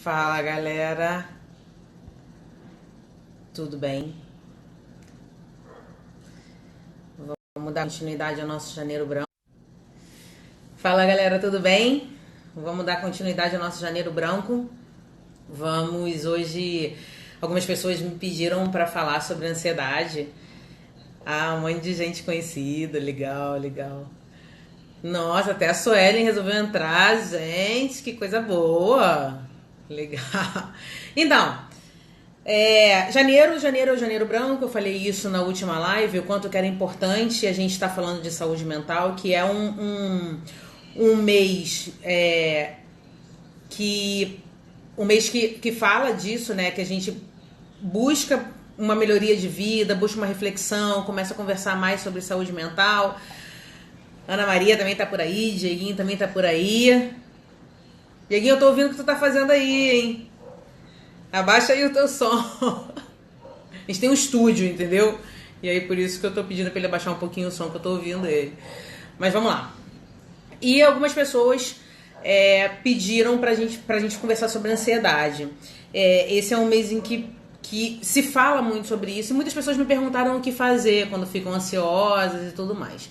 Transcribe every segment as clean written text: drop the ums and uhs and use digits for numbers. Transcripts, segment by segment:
Fala galera, tudo bem? Vamos dar continuidade ao nosso Janeiro Branco. Fala galera, tudo bem? Vamos dar continuidade ao nosso Janeiro Branco. Vamos hoje. Algumas pessoas me pediram para falar sobre ansiedade. Ah, um monte de gente conhecida, legal, legal. Nossa, até a Suelen resolveu entrar, gente, que coisa boa. Legal. Então, janeiro é o Janeiro Branco. Eu falei isso na última live, o quanto que era importante a gente estar falando de saúde mental, que é um mês que fala disso, né? Que a gente busca uma melhoria de vida, busca uma reflexão, começa a conversar mais sobre saúde mental. Ana Maria também tá por aí, Dieguinho também tá por aí. Dieguinho, eu tô ouvindo o que tu tá fazendo aí, hein? Abaixa aí o teu som. A gente tem um estúdio, entendeu? E aí por isso que eu tô pedindo pra ele abaixar um pouquinho o som, que eu tô ouvindo ele. Mas vamos lá. E algumas pessoas pediram pra gente conversar sobre ansiedade. Esse é um mês em que se fala muito sobre isso. E muitas pessoas me perguntaram o que fazer quando ficam ansiosas e tudo mais.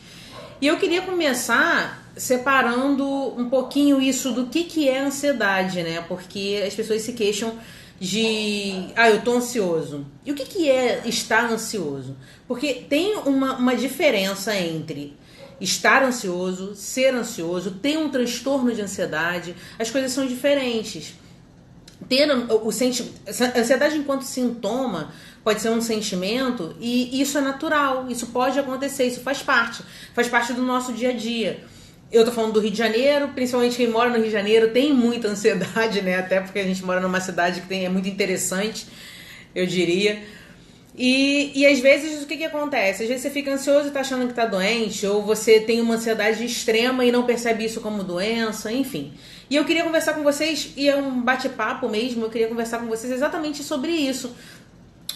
E eu queria começar separando um pouquinho isso do que é ansiedade, né? Porque as pessoas se queixam eu tô ansioso. E o que é estar ansioso? Porque tem uma diferença entre estar ansioso, ser ansioso, ter um transtorno de ansiedade. As coisas são diferentes. Ansiedade enquanto sintoma pode ser um sentimento, e isso é natural, isso pode acontecer, isso faz parte do nosso dia a dia. Eu tô falando do Rio de Janeiro, principalmente quem mora no Rio de Janeiro tem muita ansiedade, né? Até porque a gente mora numa cidade que é muito interessante, eu diria. E às vezes o que acontece? Às vezes você fica ansioso e tá achando que tá doente, ou você tem uma ansiedade extrema e não percebe isso como doença, enfim. E eu queria conversar com vocês, e é um bate-papo mesmo, eu queria conversar com vocês exatamente sobre isso.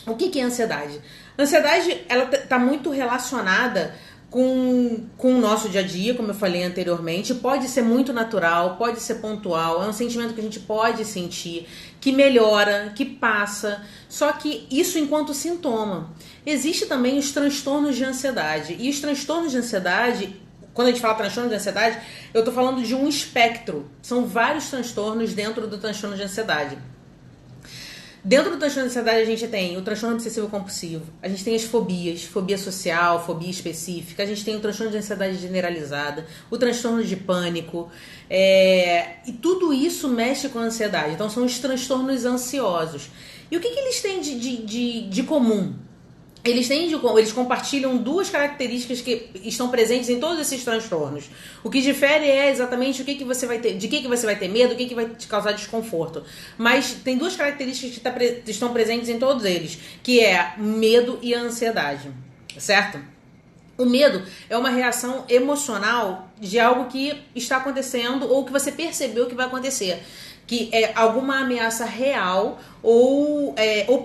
O que é ansiedade? Ansiedade, ela tá muito relacionada com o nosso dia a dia, como eu falei anteriormente. Pode ser muito natural, pode ser pontual, é um sentimento que a gente pode sentir, que melhora, que passa, só que isso enquanto sintoma. Existe também os transtornos de ansiedade, e os transtornos de ansiedade, quando a gente fala transtorno de ansiedade, eu tô falando de um espectro, são vários transtornos dentro do transtorno de ansiedade. Dentro do transtorno de ansiedade a gente tem o transtorno obsessivo compulsivo, a gente tem as fobias, fobia social, fobia específica, a gente tem o transtorno de ansiedade generalizada, o transtorno de pânico, e tudo isso mexe com a ansiedade. Então são os transtornos ansiosos. E o que eles têm de comum? Eles compartilham duas características que estão presentes em todos esses transtornos. O que difere é exatamente o que você vai ter, de que você vai ter medo, o que vai te causar desconforto. Mas tem duas características que estão presentes em todos eles, que é medo e a ansiedade, certo? O medo é uma reação emocional de algo que está acontecendo ou que você percebeu que vai acontecer, que é alguma ameaça real ou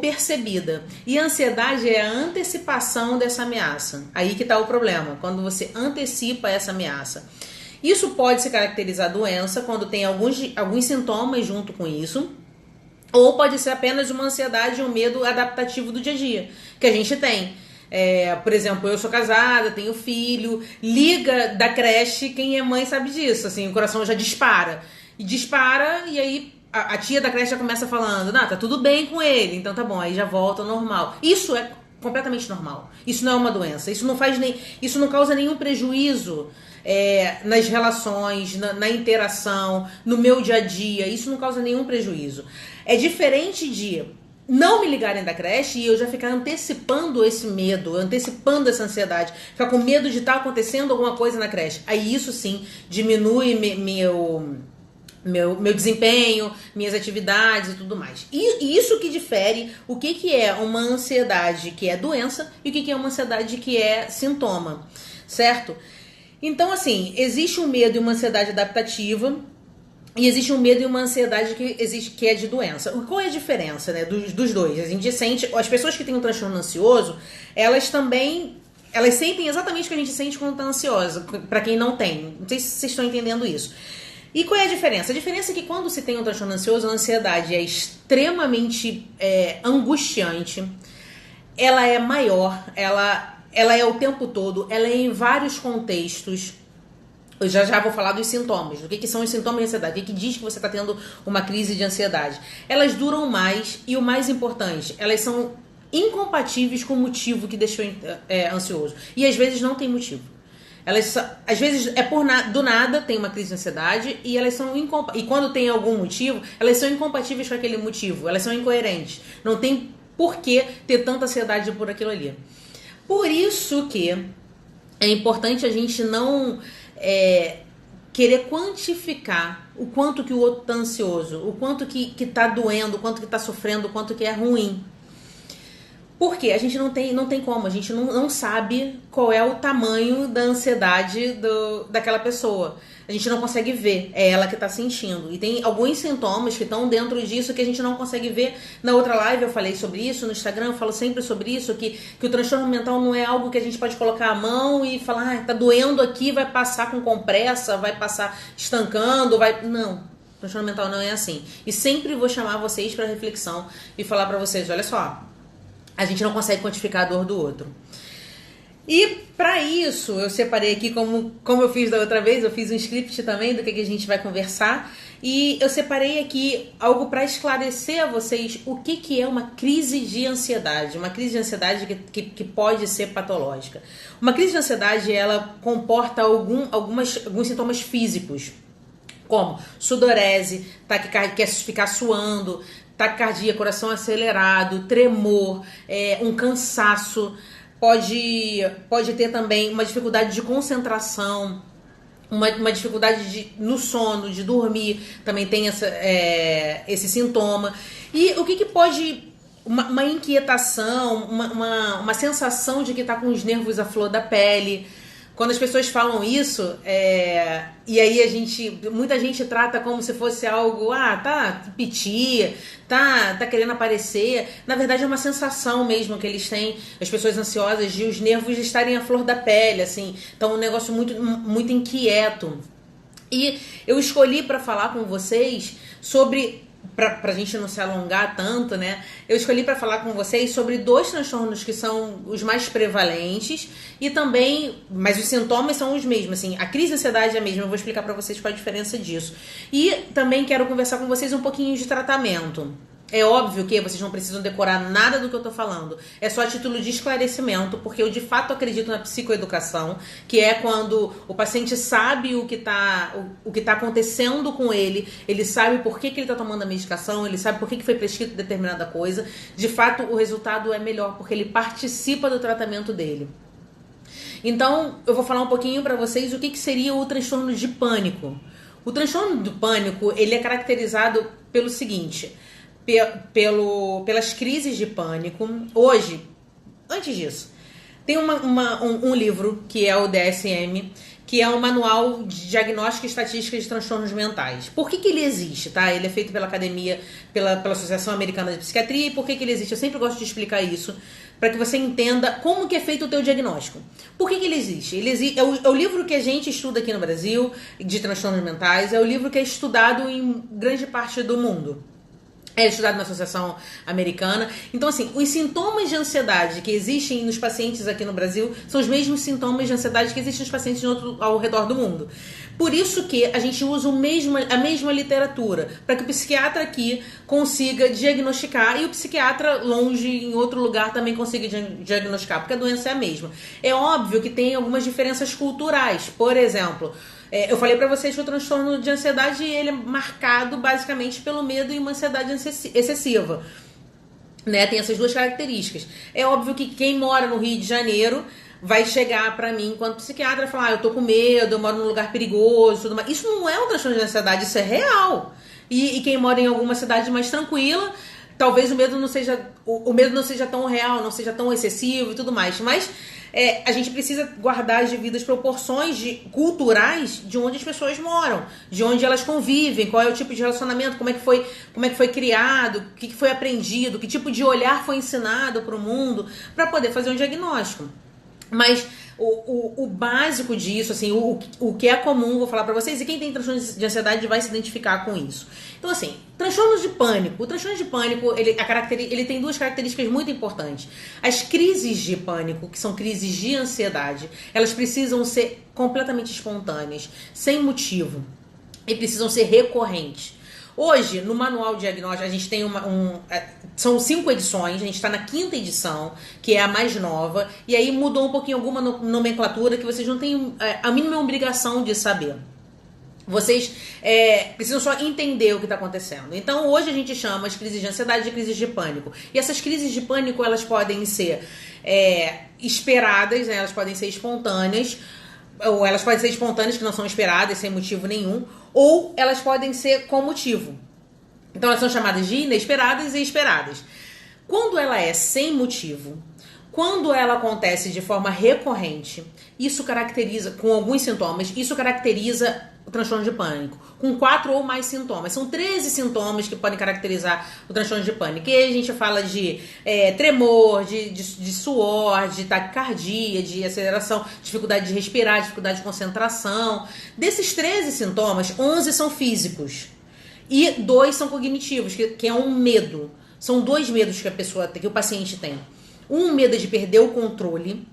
percebida. E a ansiedade é a antecipação dessa ameaça. Aí que está o problema, quando você antecipa essa ameaça. Isso pode se caracterizar doença, quando tem alguns sintomas junto com isso, ou pode ser apenas uma ansiedade e um medo adaptativo do dia a dia, que a gente tem. Por exemplo, eu sou casada, tenho filho, liga da creche, quem é mãe sabe disso, assim, o coração já dispara. E aí a tia da creche já começa falando, tá tudo bem com ele, então tá bom, aí já volta ao normal. Isso é completamente normal. Isso não é uma doença. Isso não causa nenhum prejuízo nas relações, na interação, no meu dia a dia. Isso não causa nenhum prejuízo. É diferente de não me ligarem da creche e eu já ficar antecipando esse medo, antecipando essa ansiedade, ficar com medo de estar acontecendo alguma coisa na creche. Aí isso sim diminui meu desempenho, minhas atividades e tudo mais. E isso que difere o que é uma ansiedade que é doença e o que é uma ansiedade que é sintoma, certo? Então, assim, existe um medo e uma ansiedade adaptativa e existe um medo e uma ansiedade que é de doença. Qual é a diferença, né, dos dois? A gente sente, as pessoas que têm um transtorno ansioso, elas sentem exatamente o que a gente sente quando está ansiosa, para quem não tem. Não sei se vocês estão entendendo isso. E qual é a diferença? A diferença é que quando se tem um transtorno ansioso, a ansiedade é extremamente angustiante, ela é maior, ela é o tempo todo, ela é em vários contextos. Eu já vou falar dos sintomas, do que são os sintomas de ansiedade, o que diz que você está tendo uma crise de ansiedade. Elas duram mais e o mais importante, elas são incompatíveis com o motivo que deixou ansioso. E às vezes não tem motivo. Às vezes do nada tem uma crise de ansiedade e elas são e quando tem algum motivo, elas são incompatíveis com aquele motivo, elas são incoerentes. Não tem por que ter tanta ansiedade por aquilo ali. Por isso que é importante a gente não querer quantificar o quanto que o outro tá ansioso, o quanto que tá doendo, o quanto que tá sofrendo, o quanto que é ruim. Porque a gente não tem como, a gente não sabe qual é o tamanho da ansiedade daquela pessoa. A gente não consegue ver, é ela que está sentindo. E tem alguns sintomas que estão dentro disso que a gente não consegue ver. Na outra live eu falei sobre isso, no Instagram eu falo sempre sobre isso, que o transtorno mental não é algo que a gente pode colocar a mão e falar, tá doendo aqui, vai passar com compressa, vai passar estancando, Não. O transtorno mental não é assim. E sempre vou chamar vocês para reflexão e falar para vocês, olha só, a gente não consegue quantificar a dor do outro. E para isso, eu separei aqui, como eu fiz da outra vez, eu fiz um script também do que a gente vai conversar. E eu separei aqui algo para esclarecer a vocês o que é uma crise de ansiedade. Uma crise de ansiedade que pode ser patológica. Uma crise de ansiedade, ela comporta alguns sintomas físicos, como sudorese, taquicardia, quer ficar suando, taquicardia, coração acelerado, tremor, um cansaço, pode ter também uma dificuldade de concentração, uma dificuldade no sono, de dormir, também tem esse sintoma. E o que pode... Uma inquietação, uma sensação de que está com os nervos à flor da pele. Quando as pessoas falam isso, e aí muita gente trata como se fosse algo, tá piti, tá querendo aparecer. Na verdade é uma sensação mesmo que eles têm, as pessoas ansiosas, de os nervos estarem à flor da pele, assim. Então é um negócio muito, muito inquieto. E eu escolhi para falar com vocês sobre... Pra gente não se alongar tanto, né? Eu escolhi para falar com vocês sobre 2 transtornos que são os mais prevalentes e também, mas os sintomas são os mesmos, assim, a crise de ansiedade é a mesma, eu vou explicar para vocês qual a diferença disso. E também quero conversar com vocês um pouquinho de tratamento. É óbvio que vocês não precisam decorar nada do que eu tô falando. É só a título de esclarecimento, porque eu de fato acredito na psicoeducação, que é quando o paciente sabe o que tá acontecendo com ele sabe por que ele tá tomando a medicação, ele sabe por que foi prescrito determinada coisa. De fato, o resultado é melhor, porque ele participa do tratamento dele. Então, eu vou falar um pouquinho para vocês o que seria o transtorno de pânico. O transtorno do pânico, ele é caracterizado pelo seguinte... pelas crises de pânico. Hoje, antes disso, tem um livro que é o DSM, que é um manual de diagnóstico e estatística de transtornos mentais. Por que ele existe, tá? Ele é feito pela academia, pela Associação Americana de Psiquiatria. E por que ele existe? Eu sempre gosto de explicar isso, para que você entenda como que é feito o teu diagnóstico. Por que ele existe? É o livro que a gente estuda aqui no Brasil, de transtornos mentais, é o livro que é estudado em grande parte do mundo. É estudado na Associação Americana. Então, assim, os sintomas de ansiedade que existem nos pacientes aqui no Brasil são os mesmos sintomas de ansiedade que existem nos pacientes ao redor do mundo. Por isso que a gente usa a mesma literatura, para que o psiquiatra aqui consiga diagnosticar e o psiquiatra longe, em outro lugar, também consiga diagnosticar, porque a doença é a mesma. É óbvio que tem algumas diferenças culturais. Por exemplo... eu falei pra vocês que o transtorno de ansiedade ele é marcado basicamente pelo medo e uma ansiedade excessiva, né? Tem essas 2 características. É óbvio que quem mora no Rio de Janeiro vai chegar pra mim enquanto psiquiatra e falar, eu tô com medo, eu moro num lugar perigoso, tudo mais. Isso não é um transtorno de ansiedade, isso é real. E quem mora em alguma cidade mais tranquila, talvez o medo não seja tão real, não seja tão excessivo e tudo mais, mas a gente precisa guardar as devidas proporções culturais de onde as pessoas moram, de onde elas convivem, qual é o tipo de relacionamento, como é que foi criado, o que foi aprendido, que tipo de olhar foi ensinado para o mundo, para poder fazer um diagnóstico. Mas o básico disso, assim, o que é comum, vou falar pra vocês, e quem tem transtorno de ansiedade vai se identificar com isso. Então, assim, transtornos de pânico. O transtorno de pânico, ele tem duas características muito importantes. As crises de pânico, que são crises de ansiedade, elas precisam ser completamente espontâneas, sem motivo, e precisam ser recorrentes. Hoje, no manual diagnóstico, a gente tem são 5 edições, a gente está na 5ª edição, que é a mais nova, e aí mudou um pouquinho alguma nomenclatura que vocês não têm a mínima obrigação de saber. Vocês precisam só entender o que está acontecendo. Então, hoje a gente chama as crises de ansiedade de crises de pânico. E essas crises de pânico, elas podem ser esperadas, né? Elas podem ser espontâneas, ou elas podem ser espontâneas, que não são esperadas, sem motivo nenhum, ou elas podem ser com motivo. Então, elas são chamadas de inesperadas e esperadas. Quando ela é sem motivo, quando ela acontece de forma recorrente, isso caracteriza, com alguns sintomas, isso caracteriza o transtorno de pânico, com 4 ou mais sintomas. São 13 sintomas que podem caracterizar o transtorno de pânico. E aí a gente fala de tremor, de suor, de taquicardia, de aceleração, dificuldade de respirar, dificuldade de concentração. Desses 13 sintomas, 11 são físicos e 2 são cognitivos, que é um medo. São 2 medos que o paciente tem. Um medo de perder o controle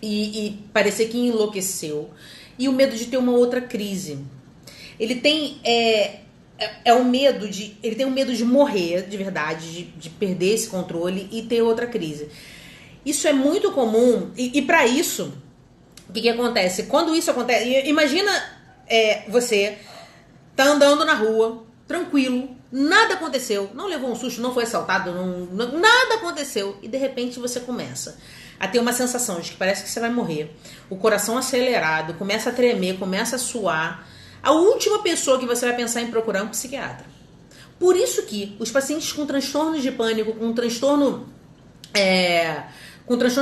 e parecer que enlouqueceu. E o medo de ter uma outra crise. Ele tem ele tem um medo de morrer, de verdade, de perder esse controle e ter outra crise. Isso é muito comum. E para isso, o que acontece? Quando isso acontece, imagina você tá andando na rua, tranquilo, nada aconteceu, não levou um susto, não foi assaltado, nada aconteceu, e de repente você começa a ter uma sensação de que parece que você vai morrer, o coração acelerado, começa a tremer, começa a suar. A última pessoa que você vai pensar em procurar é um psiquiatra. Por isso que os pacientes com transtornos de pânico, com transtorno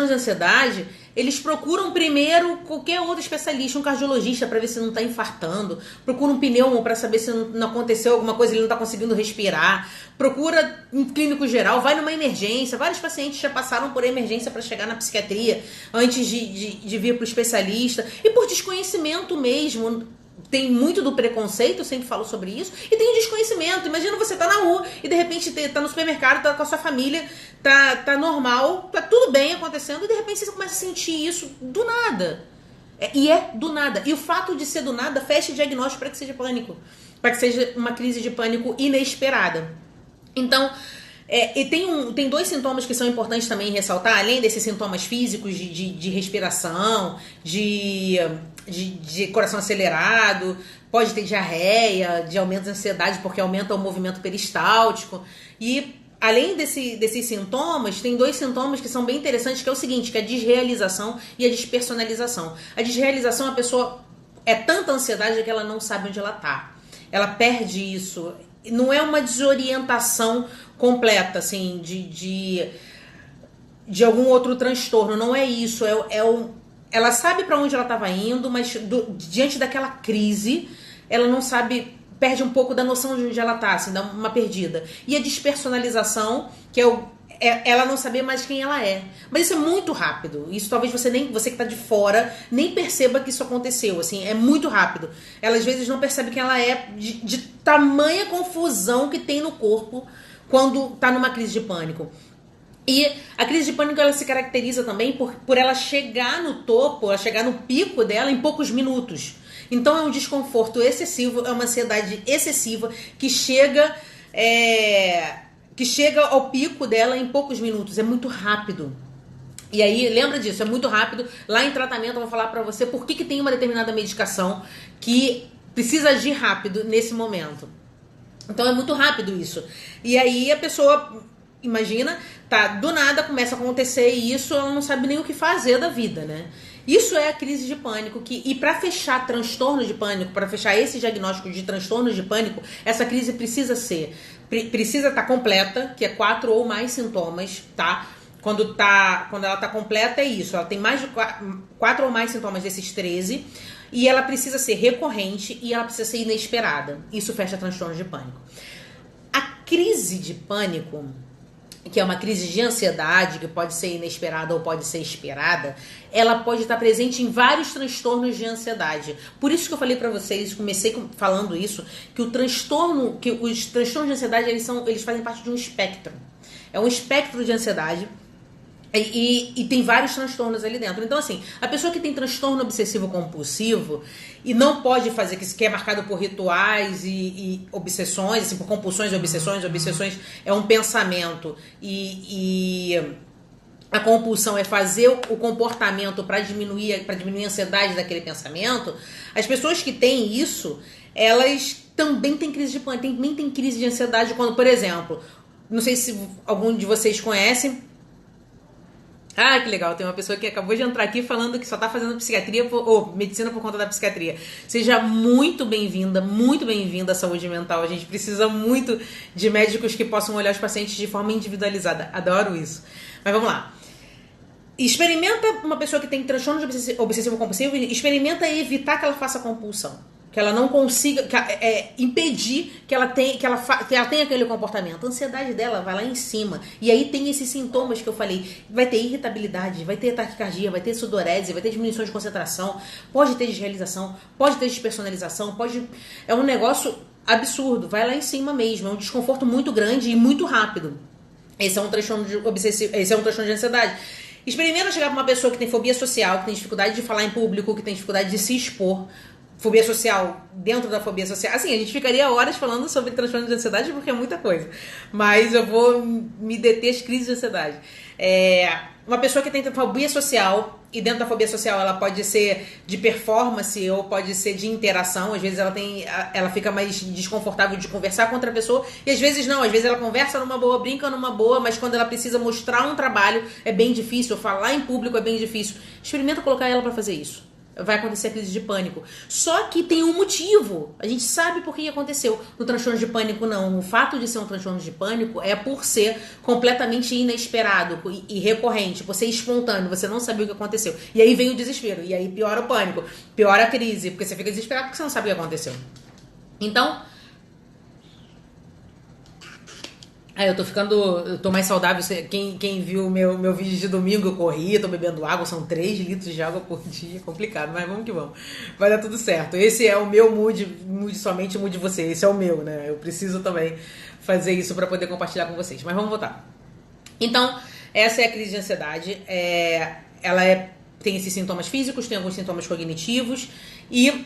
de ansiedade, eles procuram primeiro qualquer outro especialista, um cardiologista, para ver se não está infartando, procura um pneumo para saber se não aconteceu alguma coisa, ele não está conseguindo respirar, procura um clínico geral, vai numa emergência. Vários pacientes já passaram por emergência para chegar na psiquiatria antes de vir para o especialista, e por desconhecimento mesmo. Tem muito do preconceito, eu sempre falo sobre isso, e tem o desconhecimento. Imagina você tá na rua e de repente tá no supermercado, tá com a sua família, tá normal, tá tudo bem acontecendo, e de repente você começa a sentir isso do nada. Do nada. E o fato de ser do nada fecha o diagnóstico para que seja pânico, para que seja uma crise de pânico inesperada. Então, e tem 2 sintomas que são importantes também ressaltar, além desses sintomas físicos de respiração, de coração acelerado, pode ter diarreia, de aumento de ansiedade porque aumenta o movimento peristáltico. E além desses sintomas, tem 2 sintomas que são bem interessantes, que é o seguinte, que é a desrealização e a despersonalização. A desrealização, a pessoa tanta ansiedade que ela não sabe onde ela tá. Ela perde isso. Não é uma desorientação completa, assim, de algum outro transtorno. Não é isso. Ela sabe para onde ela estava indo, mas diante daquela crise, ela não sabe, perde um pouco da noção de onde ela está, assim, dá uma perdida. E a despersonalização, que ela não saber mais quem ela é. Mas isso é muito rápido. Isso talvez você que está de fora nem perceba que isso aconteceu. Assim, é muito rápido. Ela às vezes não percebe quem ela é de tamanha confusão que tem no corpo quando está numa crise de pânico. E a crise de pânico, ela se caracteriza também por ela chegar no topo, ela chegar no pico dela em poucos minutos. Então é um desconforto excessivo, é uma ansiedade excessiva que chega ao pico dela em poucos minutos. É muito rápido. E aí, lembra disso, é muito rápido. Lá em tratamento eu vou falar pra você por que tem uma determinada medicação que precisa agir rápido nesse momento. Então é muito rápido isso. E aí a pessoa, imagina, do nada começa a acontecer isso, ela não sabe nem o que fazer da vida, né? Isso é a crise de pânico. E para fechar transtorno de pânico, para fechar esse diagnóstico de transtorno de pânico, essa crise precisa estar completa, que é 4 ou mais sintomas, tá? Quando ela tá completa é isso, ela tem mais de 4 ou mais sintomas desses 13, e ela precisa ser recorrente e ela precisa ser inesperada. Isso fecha transtorno de pânico. A crise de pânico, que é uma crise de ansiedade, que pode ser inesperada ou pode ser esperada, ela pode estar presente em vários transtornos de ansiedade. Por isso que eu falei para vocês, comecei falando isso, que os transtornos de ansiedade, eles fazem parte de um espectro. É um espectro de ansiedade. E tem vários transtornos ali dentro. Então, assim, a pessoa que tem transtorno obsessivo compulsivo e não pode fazer, que é marcado por rituais e obsessões, assim, por compulsões e obsessões. Obsessões é um pensamento e a compulsão é fazer o comportamento para diminuir a ansiedade daquele pensamento. As pessoas que têm isso, elas também têm crise de pânico, também têm crise de ansiedade quando, por exemplo, não sei se algum de vocês conhece. Ah, que legal, tem uma pessoa que acabou de entrar aqui falando que só tá fazendo psiquiatria ou medicina por conta da psiquiatria. Seja muito bem-vinda à saúde mental. A gente precisa muito de médicos que possam olhar os pacientes de forma individualizada. Adoro isso. Mas vamos lá. Experimenta uma pessoa que tem transtorno obsessivo compulsivo, experimenta evitar que ela faça compulsão. Que ela não consiga impedir que ela tenha aquele comportamento. A ansiedade dela vai lá em cima. E aí tem esses sintomas que eu falei. Vai ter irritabilidade, vai ter taquicardia, vai ter sudorese, vai ter diminuição de concentração, pode ter desrealização, pode ter despersonalização, é um negócio absurdo. Vai lá em cima mesmo. É um desconforto muito grande e muito rápido. Esse é um transtorno de ansiedade. Experimenta chegar para uma pessoa que tem fobia social, que tem dificuldade de falar em público, que tem dificuldade de se expor. Fobia social, dentro da fobia social. Assim, a gente ficaria horas falando sobre transtorno de ansiedade porque é muita coisa. Mas eu vou me deter às crises de ansiedade. Uma pessoa que tem fobia social, e dentro da fobia social ela pode ser de performance ou pode ser de interação. Às vezes ela fica mais desconfortável de conversar com outra pessoa. E às vezes não, às vezes ela conversa numa boa, brinca numa boa, mas quando ela precisa mostrar um trabalho é bem difícil, falar em público é bem difícil. Experimenta colocar ela para fazer isso. Vai acontecer a crise de pânico. Só que tem um motivo. A gente sabe por que aconteceu. No transtorno de pânico, não. O fato de ser um transtorno de pânico é por ser completamente inesperado e recorrente, por ser espontâneo. Você não sabia o que aconteceu. E aí vem o desespero. E aí piora o pânico. Piora a crise. Porque você fica desesperado porque você não sabe o que aconteceu. Então... eu tô mais saudável. Quem viu meu vídeo de domingo, eu corri, tô bebendo água, são 3 litros de água por dia, complicado, mas vamos que vamos. Vai dar tudo certo. Esse é o meu mood somente o mood de você, esse é o meu, né? Eu preciso também fazer isso pra poder compartilhar com vocês, mas vamos voltar. Então, essa é a crise de ansiedade, tem esses sintomas físicos, tem alguns sintomas cognitivos e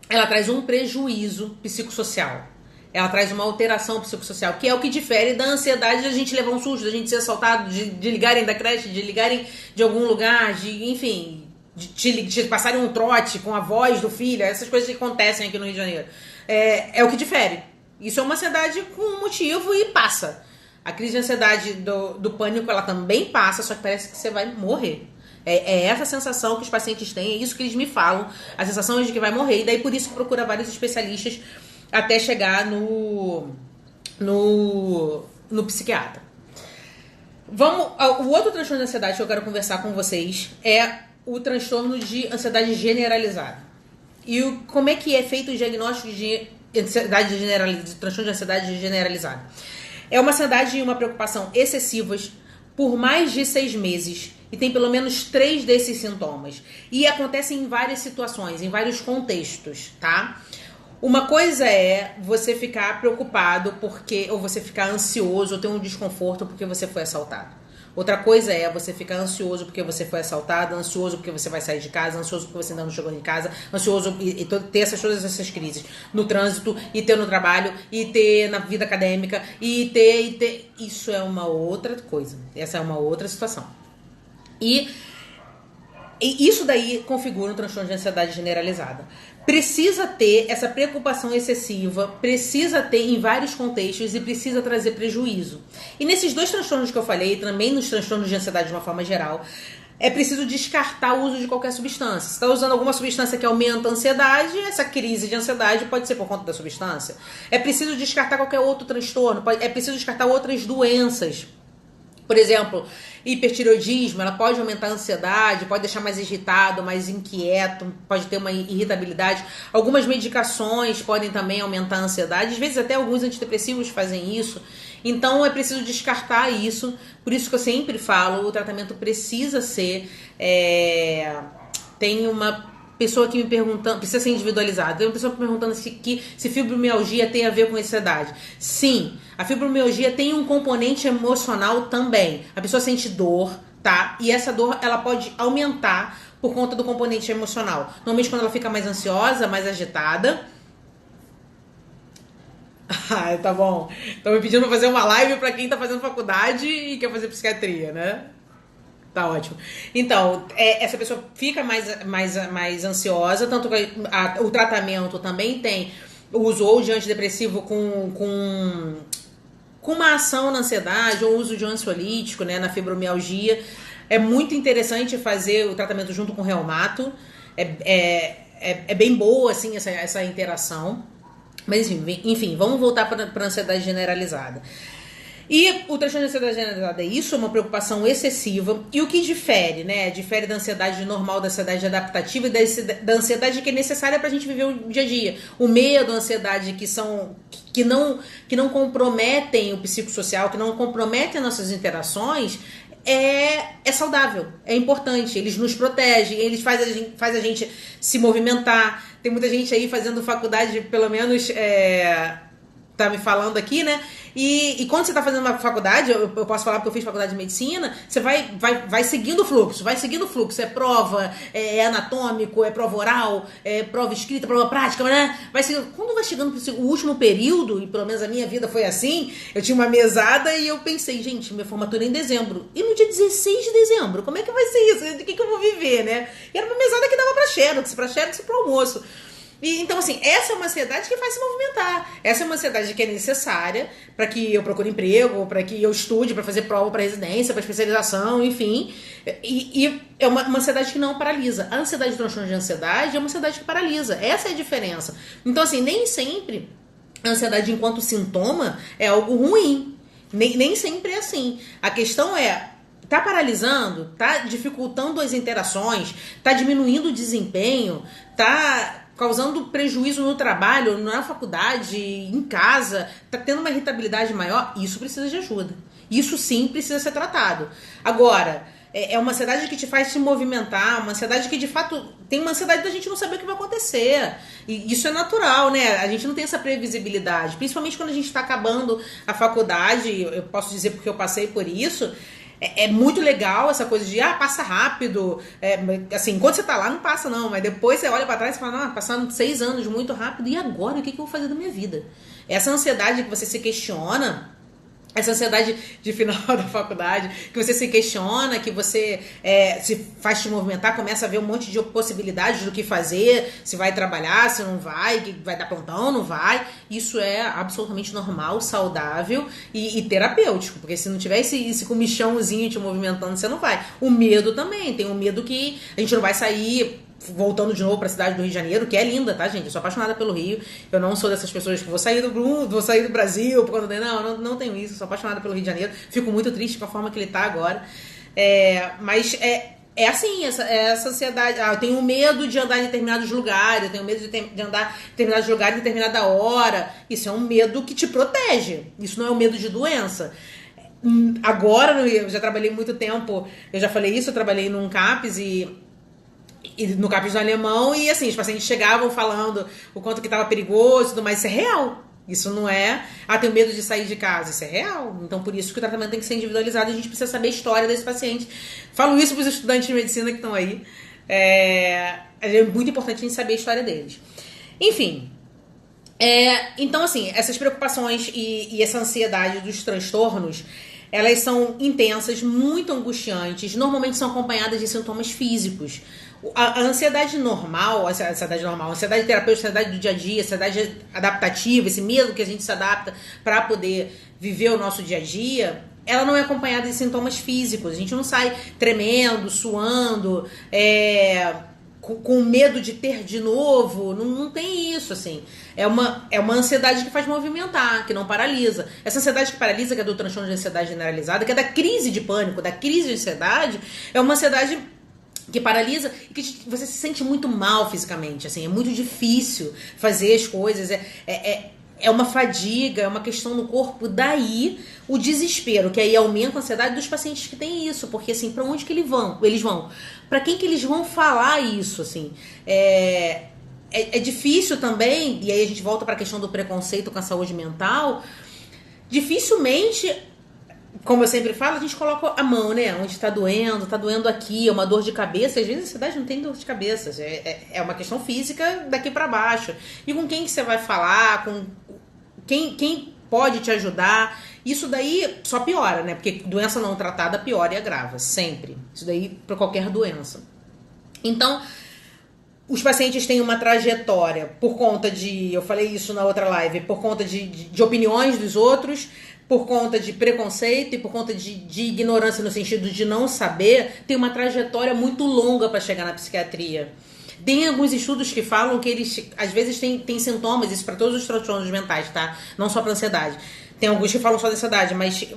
ela traz um prejuízo psicossocial. Ela traz uma alteração psicossocial, que é o que difere da ansiedade de a gente levar um susto, de a gente ser assaltado, de ligarem da creche, de ligarem de algum lugar, enfim, de passarem um trote com a voz do filho, essas coisas que acontecem aqui no Rio de Janeiro. É o que difere. Isso é uma ansiedade com um motivo e passa. A crise de ansiedade do pânico, ela também passa, só que parece que você vai morrer. É essa sensação que os pacientes têm, é isso que eles me falam. A sensação é de que vai morrer, e daí por isso que procura vários especialistas até chegar no psiquiatra. O outro transtorno de ansiedade que eu quero conversar com vocês é o transtorno de ansiedade generalizada. E como é que é feito o diagnóstico de transtorno de ansiedade generalizada? É uma ansiedade e uma preocupação excessivas por mais de 6 meses e tem pelo menos 3 desses sintomas. E acontece em várias situações, em vários contextos, tá? Uma coisa é você ficar preocupado ou você ficar ansioso ou ter um desconforto porque você foi assaltado. Outra coisa é você ficar ansioso porque você foi assaltado, ansioso porque você vai sair de casa, ansioso porque você ainda não chegou em casa, ansioso e ter todas essas crises no trânsito, e ter no trabalho, e ter na vida acadêmica, e ter. Isso é uma outra coisa. Essa é uma outra situação. E isso daí configura um transtorno de ansiedade generalizada. Precisa ter essa preocupação excessiva, precisa ter em vários contextos e precisa trazer prejuízo. E nesses 2 transtornos que eu falei, também nos transtornos de ansiedade de uma forma geral, é preciso descartar o uso de qualquer substância. Se está usando alguma substância que aumenta a ansiedade, essa crise de ansiedade pode ser por conta da substância. É preciso descartar qualquer outro transtorno, é preciso descartar outras doenças Por exemplo, hipertireoidismo, ela pode aumentar a ansiedade, pode deixar mais agitado, mais inquieto, pode ter uma irritabilidade. Algumas medicações podem também aumentar a ansiedade, às vezes até alguns antidepressivos fazem isso. Então é preciso descartar isso, por isso que eu sempre falo, o tratamento precisa ser... Tem uma pessoa que me perguntando, precisa ser individualizado. Tem uma pessoa me perguntando se fibromialgia tem a ver com ansiedade. Sim, a fibromialgia tem um componente emocional também. A pessoa sente dor, tá? E essa dor, ela pode aumentar por conta do componente emocional. Normalmente quando ela fica mais ansiosa, mais agitada. Ah, tá bom. Estão me pedindo pra fazer uma live pra quem tá fazendo faculdade e quer fazer psiquiatria, né? Tá ótimo. Então, essa pessoa fica mais ansiosa, tanto que o tratamento também tem o uso ou de antidepressivo com uma ação na ansiedade, ou uso de ansiolítico, né, na fibromialgia. É muito interessante fazer o tratamento junto com o reumato. É bem boa, assim, essa interação. Mas, enfim, vamos voltar para a ansiedade generalizada. E o transtorno de ansiedade generalizada é isso, é uma preocupação excessiva. E o que difere, né? Difere da ansiedade normal, da ansiedade adaptativa e da ansiedade que é necessária pra gente viver o dia a dia. O medo, a ansiedade que não comprometem o psicossocial, que não comprometem as nossas interações, é saudável, é importante. Eles nos protegem, eles faz a gente se movimentar. Tem muita gente aí fazendo faculdade, pelo menos... tá me falando aqui, né? E quando você tá fazendo uma faculdade, eu posso falar porque eu fiz faculdade de medicina, você vai seguindo o fluxo, é prova, é anatômico, é prova oral, é prova escrita, prova prática, né? Quando vai chegando pro último período, e pelo menos a minha vida foi assim, eu tinha uma mesada e eu pensei, gente, minha formatura é em dezembro. E no dia 16 de dezembro, como é que vai ser isso? De que eu vou viver, né? E era uma mesada que dava pra xerox e pro almoço. Então, assim, essa é uma ansiedade que faz se movimentar. Essa é uma ansiedade que é necessária para que eu procure emprego, para que eu estude, para fazer prova para residência, para especialização, enfim. E é uma ansiedade que não paralisa. A ansiedade de transtorno de ansiedade é uma ansiedade que paralisa. Essa é a diferença. Então, assim, nem sempre a ansiedade enquanto sintoma é algo ruim. Nem sempre é assim. A questão é... tá paralisando, tá dificultando as interações, tá diminuindo o desempenho, tá causando prejuízo no trabalho, na faculdade, em casa, tá tendo uma irritabilidade maior, isso precisa de ajuda. Isso sim precisa ser tratado. Agora, é uma ansiedade que te faz se movimentar, uma ansiedade que de fato tem uma ansiedade da gente não saber o que vai acontecer. E isso é natural, né? A gente não tem essa previsibilidade, principalmente quando a gente está acabando a faculdade. Eu posso dizer porque eu passei por isso. É muito legal essa coisa de, passa rápido. Assim, enquanto você tá lá, não passa não. Mas depois você olha pra trás e fala, passaram 6 anos muito rápido. E agora, o que eu vou fazer da minha vida? Essa ansiedade que você se questiona... Essa ansiedade de final da faculdade, que você se questiona, que você se faz te movimentar, começa a ver um monte de possibilidades do que fazer, se vai trabalhar, se não vai, que vai dar plantão, não vai. Isso é absolutamente normal, saudável e terapêutico, porque se não tiver esse comichãozinho te movimentando, você não vai. O medo também, tem um medo que a gente não vai sair... Voltando de novo para a cidade do Rio de Janeiro, que é linda, tá, gente? Eu sou apaixonada pelo Rio. Eu não sou dessas pessoas que vou sair do Brasil por conta dele. Não tenho isso. Eu sou apaixonada pelo Rio de Janeiro. Fico muito triste com a forma que ele tá agora. Mas é assim, essa ansiedade. Eu tenho medo de andar em determinados lugares. Eu tenho medo de andar em determinados lugares em determinada hora. Isso é um medo que te protege. Isso não é um medo de doença. Agora, eu já trabalhei muito tempo. Eu já falei isso. Eu trabalhei num CAPS e no CAPS do Alemão, e assim, os pacientes chegavam falando o quanto que estava perigoso e tudo mais. Isso é real. Isso não é, tenho medo de sair de casa. Isso é real. Então, por isso que o tratamento tem que ser individualizado. A gente precisa saber a história desse paciente. Falo isso para os estudantes de medicina que estão aí. É muito importante a gente saber a história deles. Enfim. Então, assim, essas preocupações e essa ansiedade dos transtornos, elas são intensas, muito angustiantes. Normalmente são acompanhadas de sintomas físicos. A ansiedade normal, a ansiedade terapêutica, a ansiedade do dia a dia, a ansiedade adaptativa, esse medo que a gente se adapta para poder viver o nosso dia a dia, ela não é acompanhada de sintomas físicos. A gente não sai tremendo, suando, com medo de ter de novo. Não tem isso, assim. É uma ansiedade que faz movimentar, que não paralisa. Essa ansiedade que paralisa, que é do transtorno de ansiedade generalizada, que é da crise de pânico, da crise de ansiedade, é uma ansiedade que paralisa e que você se sente muito mal fisicamente, assim. É muito difícil fazer as coisas, é uma fadiga, é uma questão no corpo. Daí o desespero, que aí aumenta a ansiedade dos pacientes que têm isso. Porque assim, pra onde que eles vão? Pra quem que eles vão falar isso, assim? É difícil também, e aí a gente volta pra questão do preconceito com a saúde mental. Dificilmente, como eu sempre falo, a gente coloca a mão, né? Onde tá doendo aqui, é uma dor de cabeça. Às vezes a ansiedade não tem dor de cabeça, é uma questão física daqui pra baixo. E com quem que você vai falar, com quem pode te ajudar. Isso daí só piora, né? Porque doença não tratada piora e agrava, sempre. Isso daí pra qualquer doença. Então, os pacientes têm uma trajetória por conta de, eu falei isso na outra live, por conta de opiniões dos outros, por conta de preconceito e por conta de ignorância no sentido de não saber, tem uma trajetória muito longa para chegar na psiquiatria. Tem alguns estudos que falam que eles, às vezes, têm sintomas, isso para todos os transtornos mentais, tá? Não só para ansiedade. Tem alguns que falam só da ansiedade, mas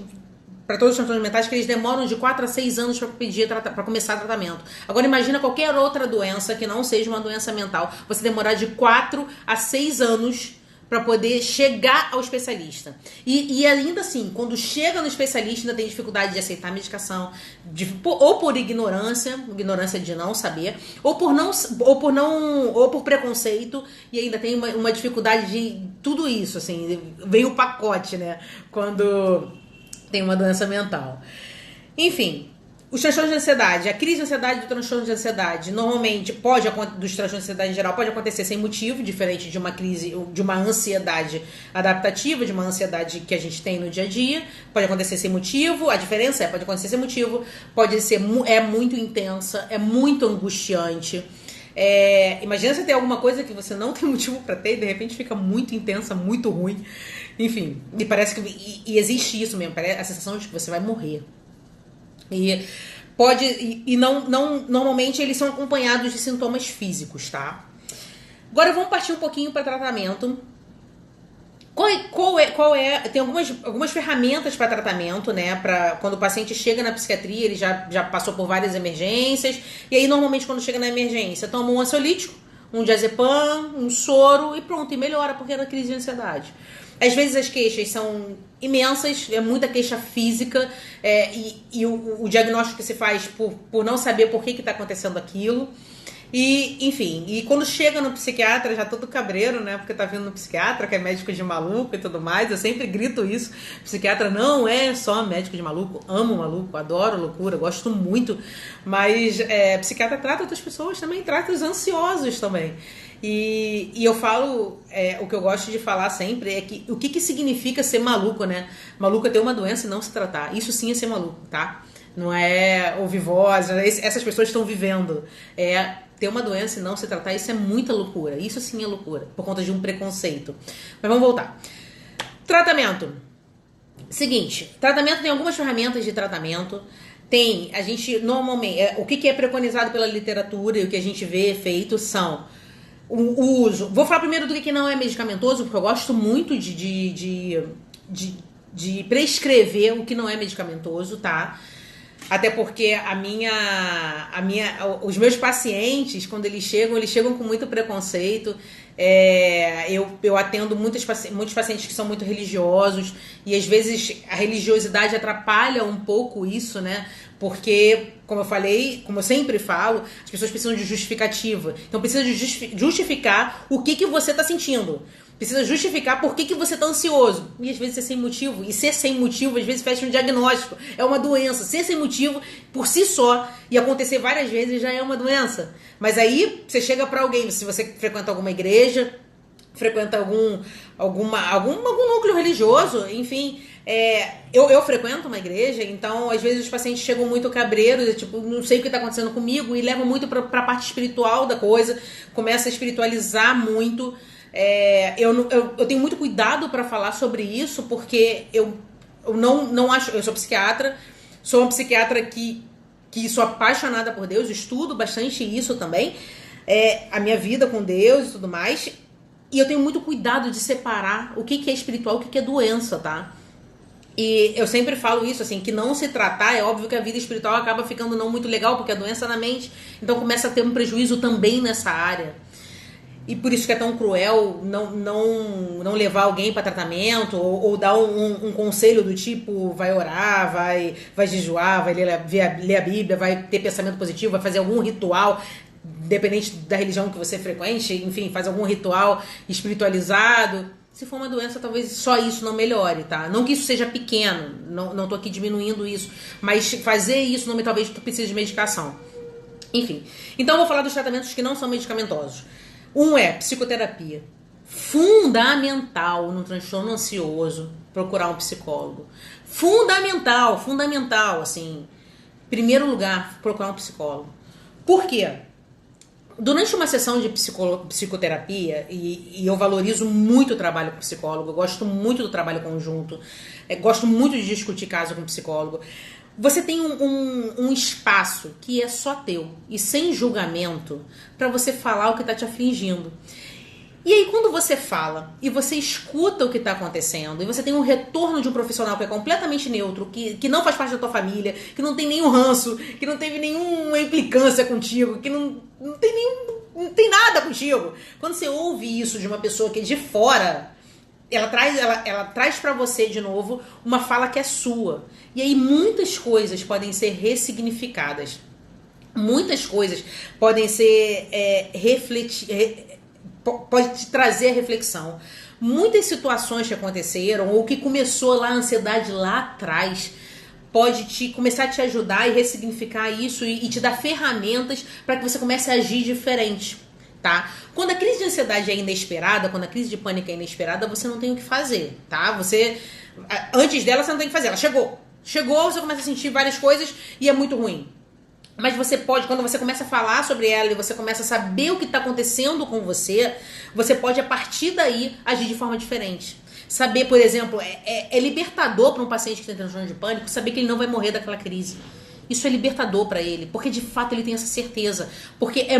para todos os transtornos mentais, que eles demoram de 4 a 6 anos para começar tratamento. Agora imagina qualquer outra doença que não seja uma doença mental, você demorar de 4 a 6 anos para poder chegar ao especialista. E ainda assim, quando chega no especialista, ainda tem dificuldade de aceitar a medicação, ou por ignorância de não saber, ou por preconceito, e ainda tem uma dificuldade de tudo isso, assim, vem o pacote, né? Quando tem uma doença mental. Enfim, os transtornos de ansiedade, a crise de ansiedade do transtorno de ansiedade, normalmente dos transtornos de ansiedade em geral, pode acontecer sem motivo, diferente de uma crise, de uma ansiedade adaptativa, de uma ansiedade que a gente tem no dia a dia. Pode acontecer sem motivo, a diferença pode acontecer sem motivo, é muito intensa, é muito angustiante. Imagina você ter alguma coisa que você não tem motivo para ter e de repente fica muito intensa, muito ruim. Enfim, e parece que e existe isso mesmo, parece a sensação de que você vai morrer. Normalmente eles são acompanhados de sintomas físicos, tá? Agora vamos partir um pouquinho para tratamento. Tem algumas ferramentas para tratamento, né? Quando o paciente chega na psiquiatria, ele já passou por várias emergências. E aí, normalmente, quando chega na emergência, toma um ansiolítico, um diazepam, um soro e pronto, e melhora, porque é na crise de ansiedade. Às vezes as queixas são imensas, é muita queixa física, e o diagnóstico que se faz por não saber por que está acontecendo aquilo. Enfim, e quando chega no psiquiatra, já todo cabreiro, né? Porque tá vindo no psiquiatra, que é médico de maluco e tudo mais. Eu sempre grito isso. Psiquiatra não é só médico de maluco. Amo maluco, adoro loucura, gosto muito. Mas psiquiatra trata outras pessoas também, trata os ansiosos também. E eu falo, o que eu gosto de falar sempre é que o que significa ser maluco, né? Maluco é ter uma doença e não se tratar. Isso sim é ser maluco, tá? Não é ouvir voz, essas pessoas estão vivendo. Ter uma doença e não se tratar, isso é muita loucura. Isso sim é loucura, por conta de um preconceito. Mas vamos voltar. Tratamento. Seguinte, tratamento tem algumas ferramentas de tratamento. A gente normalmente, o que é preconizado pela literatura e o que a gente vê feito são o uso. Vou falar primeiro do que não é medicamentoso, porque eu gosto muito de prescrever o que não é medicamentoso, tá? Até porque os meus pacientes, quando eles chegam com muito preconceito. Eu atendo muitos pacientes que são muito religiosos e às vezes a religiosidade atrapalha um pouco isso, né? Porque, como eu sempre falo, as pessoas precisam de justificativa. Então precisa de justificar o que você está sentindo. Precisa justificar por que você tá ansioso. E às vezes é sem motivo. E ser sem motivo, às vezes, fecha um diagnóstico. É uma doença. Ser sem motivo, por si só, e acontecer várias vezes, já é uma doença. Mas aí, você chega pra alguém, se você frequenta alguma igreja, frequenta algum núcleo religioso, enfim. Eu frequento uma igreja, então, às vezes, os pacientes chegam muito cabreiros, tipo, não sei o que tá acontecendo comigo, e levam muito pra parte espiritual da coisa, começa a espiritualizar muito. Eu tenho muito cuidado para falar sobre isso, porque eu não acho. Eu sou psiquiatra, sou uma psiquiatra que sou apaixonada por Deus, estudo bastante isso também, a minha vida com Deus e tudo mais. E eu tenho muito cuidado de separar o que é espiritual e o que é doença, tá? E eu sempre falo isso, assim, que não se tratar, é óbvio que a vida espiritual acaba ficando não muito legal, porque a doença é na mente, então começa a ter um prejuízo também nessa área. E por isso que é tão cruel não levar alguém para tratamento, ou dar um conselho do tipo, vai orar, vai jejuar, vai ler a Bíblia, vai ter pensamento positivo, vai fazer algum ritual, independente da religião que você frequente, enfim, faz algum ritual espiritualizado. Se for uma doença, talvez só isso não melhore, tá? Não que isso seja pequeno, não tô aqui diminuindo isso, mas fazer isso, talvez tu precise de medicação. Enfim, então eu vou falar dos tratamentos que não são medicamentosos. Um é psicoterapia. Fundamental no transtorno ansioso procurar um psicólogo. Fundamental, assim. Primeiro lugar, procurar um psicólogo. Por quê? Durante uma sessão de psicoterapia, e eu valorizo muito o trabalho com psicólogo, eu gosto muito do trabalho conjunto, gosto muito de discutir caso com psicólogo, você tem um espaço que é só teu e sem julgamento para você falar o que está te afligindo. E aí quando você fala e você escuta o que está acontecendo e você tem um retorno de um profissional que é completamente neutro, que não faz parte da tua família, que não tem nenhum ranço, que não teve nenhuma implicância contigo, que não tem nada contigo. Quando você ouve isso de uma pessoa que é de fora, ela traz pra você de novo uma fala que é sua. E aí muitas coisas podem ser ressignificadas. Muitas coisas podem ser pode te trazer a reflexão. Muitas situações que aconteceram ou que começou lá a ansiedade lá atrás pode começar a te ajudar e ressignificar isso e te dar ferramentas para que você comece a agir diferente, tá? Quando a crise de ansiedade é inesperada, quando a crise de pânico é inesperada, você não tem o que fazer, tá? Antes dela, você não tem o que fazer. Ela chegou, você começa a sentir várias coisas e é muito ruim. Mas você pode, quando você começa a falar sobre ela e você começa a saber o que está acontecendo com você pode, a partir daí, agir de forma diferente. Saber, por exemplo, é libertador para um paciente que tem transtorno de pânico saber que ele não vai morrer daquela crise. Isso é libertador para ele, porque de fato ele tem essa certeza. Porque é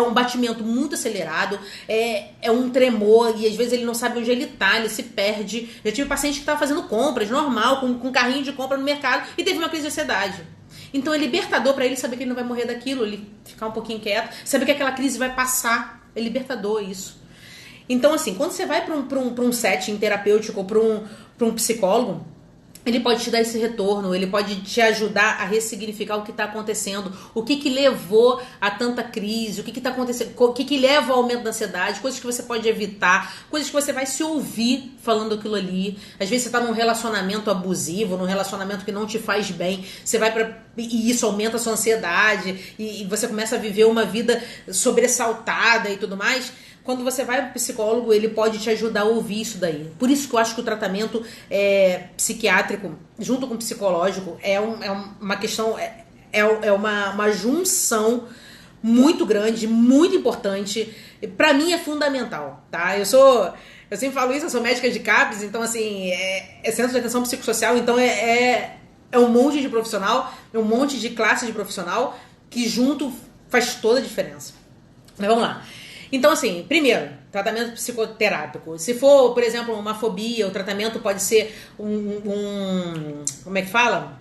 um batimento muito acelerado, é um tremor, e às vezes ele não sabe onde ele tá, ele se perde. Eu tive paciente que estava fazendo compras, normal, com carrinho de compra no mercado, e teve uma crise de ansiedade. Então é libertador para ele saber que ele não vai morrer daquilo, ele ficar um pouquinho quieto, saber que aquela crise vai passar. É libertador isso. Então, assim, quando você vai para um setting terapêutico ou para um psicólogo, ele pode te dar esse retorno, ele pode te ajudar a ressignificar o que está acontecendo, o que levou a tanta crise, o que está acontecendo, o que leva ao aumento da ansiedade, coisas que você pode evitar, coisas que você vai se ouvir falando aquilo ali. Às vezes você está num relacionamento abusivo, num relacionamento que não te faz bem, você vai e isso aumenta a sua ansiedade, e você começa a viver uma vida sobressaltada e tudo mais. Quando você vai para o psicólogo, ele pode te ajudar a ouvir isso daí. Por isso que eu acho que o tratamento psiquiátrico, junto com o psicológico, é uma questão, uma junção muito grande, muito importante. Para mim é fundamental, tá? Eu sempre falo isso, eu sou médica de CAPS, então assim, é centro de atenção psicossocial, então é um monte de profissional, é um monte de classe de profissional que junto faz toda a diferença. Mas vamos lá. Então, assim, primeiro, tratamento psicoterápico. Se for, por exemplo, uma fobia, o tratamento pode ser como é que fala?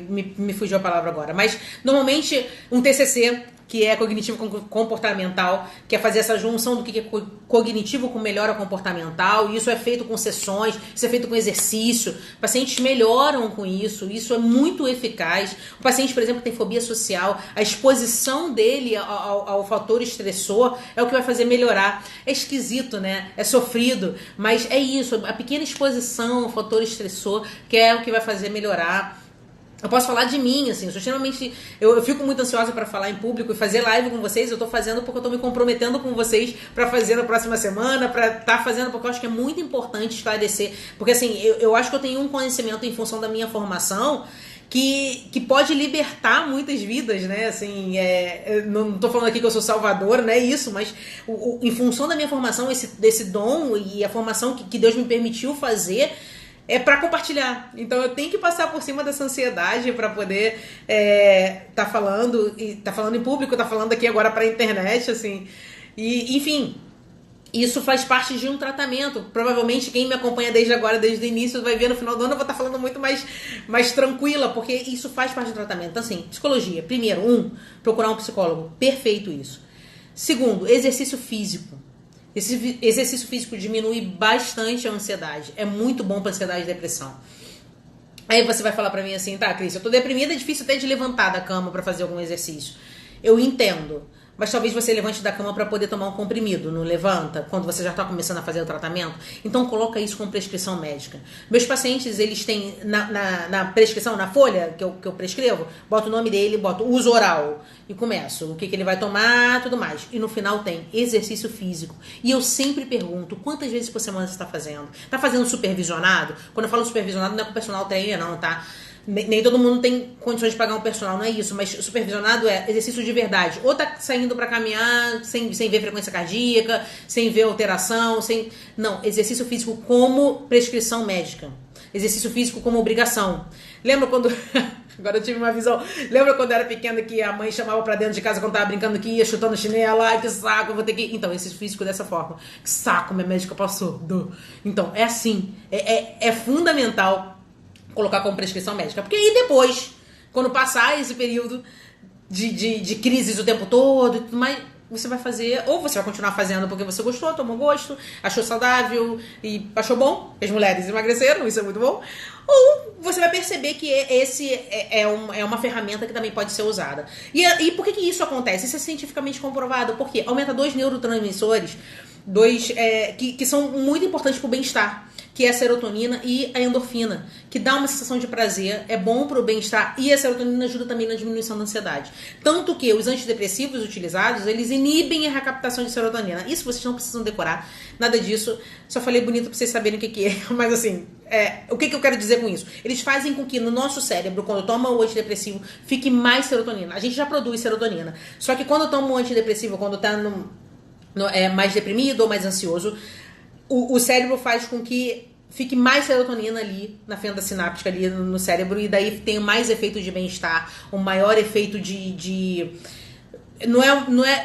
Me fugiu a palavra agora. Mas, normalmente, um TCC, que é cognitivo-comportamental, que é fazer essa junção do que é cognitivo com melhora comportamental, e isso é feito com sessões, isso é feito com exercício, pacientes melhoram com isso é muito eficaz. O paciente, por exemplo, que tem fobia social, a exposição dele ao fator estressor é o que vai fazer melhorar. É esquisito, né? É sofrido, mas é isso, a pequena exposição ao fator estressor que é o que vai fazer melhorar. Eu posso falar de mim, assim, eu sou extremamente... Eu fico muito ansiosa para falar em público e fazer live com vocês. Eu tô fazendo porque eu tô me comprometendo com vocês para fazer na próxima semana, para estar fazendo, porque eu acho que é muito importante esclarecer. Porque, assim, eu acho que eu tenho um conhecimento em função da minha formação que pode libertar muitas vidas, né? Assim, não tô falando aqui que eu sou salvadora, não é isso, mas em função da minha formação, desse dom e a formação que Deus me permitiu fazer, é para compartilhar. Então eu tenho que passar por cima dessa ansiedade para poder tá falando, e tá falando em público, tá falando aqui agora pra internet, assim. E, enfim, isso faz parte de um tratamento. Provavelmente quem me acompanha desde agora, desde o início, vai ver no final do ano eu vou estar falando muito mais tranquila, porque isso faz parte do tratamento. Então, assim, psicologia. Primeiro, procurar um psicólogo. Perfeito isso. Segundo, exercício físico. Esse exercício físico diminui bastante a ansiedade. É muito bom para ansiedade e depressão. Aí você vai falar pra mim assim, tá, Cris, eu tô deprimida, é difícil até de levantar da cama pra fazer algum exercício. Eu entendo. Mas talvez você levante da cama para poder tomar um comprimido, não levanta? Quando você já está começando a fazer o tratamento? Então coloca isso com prescrição médica. Meus pacientes, eles têm na prescrição, na folha que eu prescrevo, boto o nome dele, boto uso oral e começo. O que ele vai tomar, tudo mais. E no final tem exercício físico. E eu sempre pergunto, quantas vezes por semana você está fazendo? Está fazendo supervisionado? Quando eu falo supervisionado, não é com o personal trainer não, tá? Nem todo mundo tem condições de pagar um personal, não é isso, mas supervisionado é exercício de verdade. Ou tá saindo pra caminhar sem ver frequência cardíaca, sem ver alteração, Não, exercício físico como prescrição médica. Exercício físico como obrigação. Lembra quando... Agora eu tive uma visão. Lembra quando eu era pequena que a mãe chamava pra dentro de casa quando tava brincando que ia chutando chinelo? Ai, que saco, eu vou ter que... Então, exercício físico dessa forma. Que saco, minha médica passou. Então, é assim. É fundamental colocar como prescrição médica. Porque aí depois, quando passar esse período de crises o tempo todo e tudo mais, você vai fazer, ou você vai continuar fazendo porque você gostou, tomou gosto, achou saudável e achou bom, as mulheres emagreceram, isso é muito bom, ou você vai perceber que esse é uma ferramenta que também pode ser usada. E por que isso acontece? Isso é cientificamente comprovado, porque aumenta dois neurotransmissores, que são muito importantes para o bem-estar, que é a serotonina e a endorfina, que dá uma sensação de prazer, é bom para o bem-estar, e a serotonina ajuda também na diminuição da ansiedade. Tanto que os antidepressivos utilizados, eles inibem a recaptação de serotonina. Isso vocês não precisam decorar, nada disso. Só falei bonito para vocês saberem o que é, mas assim, o que eu quero dizer com isso? Eles fazem com que no nosso cérebro, quando toma o antidepressivo, fique mais serotonina. A gente já produz serotonina, só que quando toma um antidepressivo, quando tá mais deprimido ou mais ansioso, o cérebro faz com que fique mais serotonina ali na fenda sináptica ali no cérebro, e daí tem mais efeito de bem-estar, um maior efeito de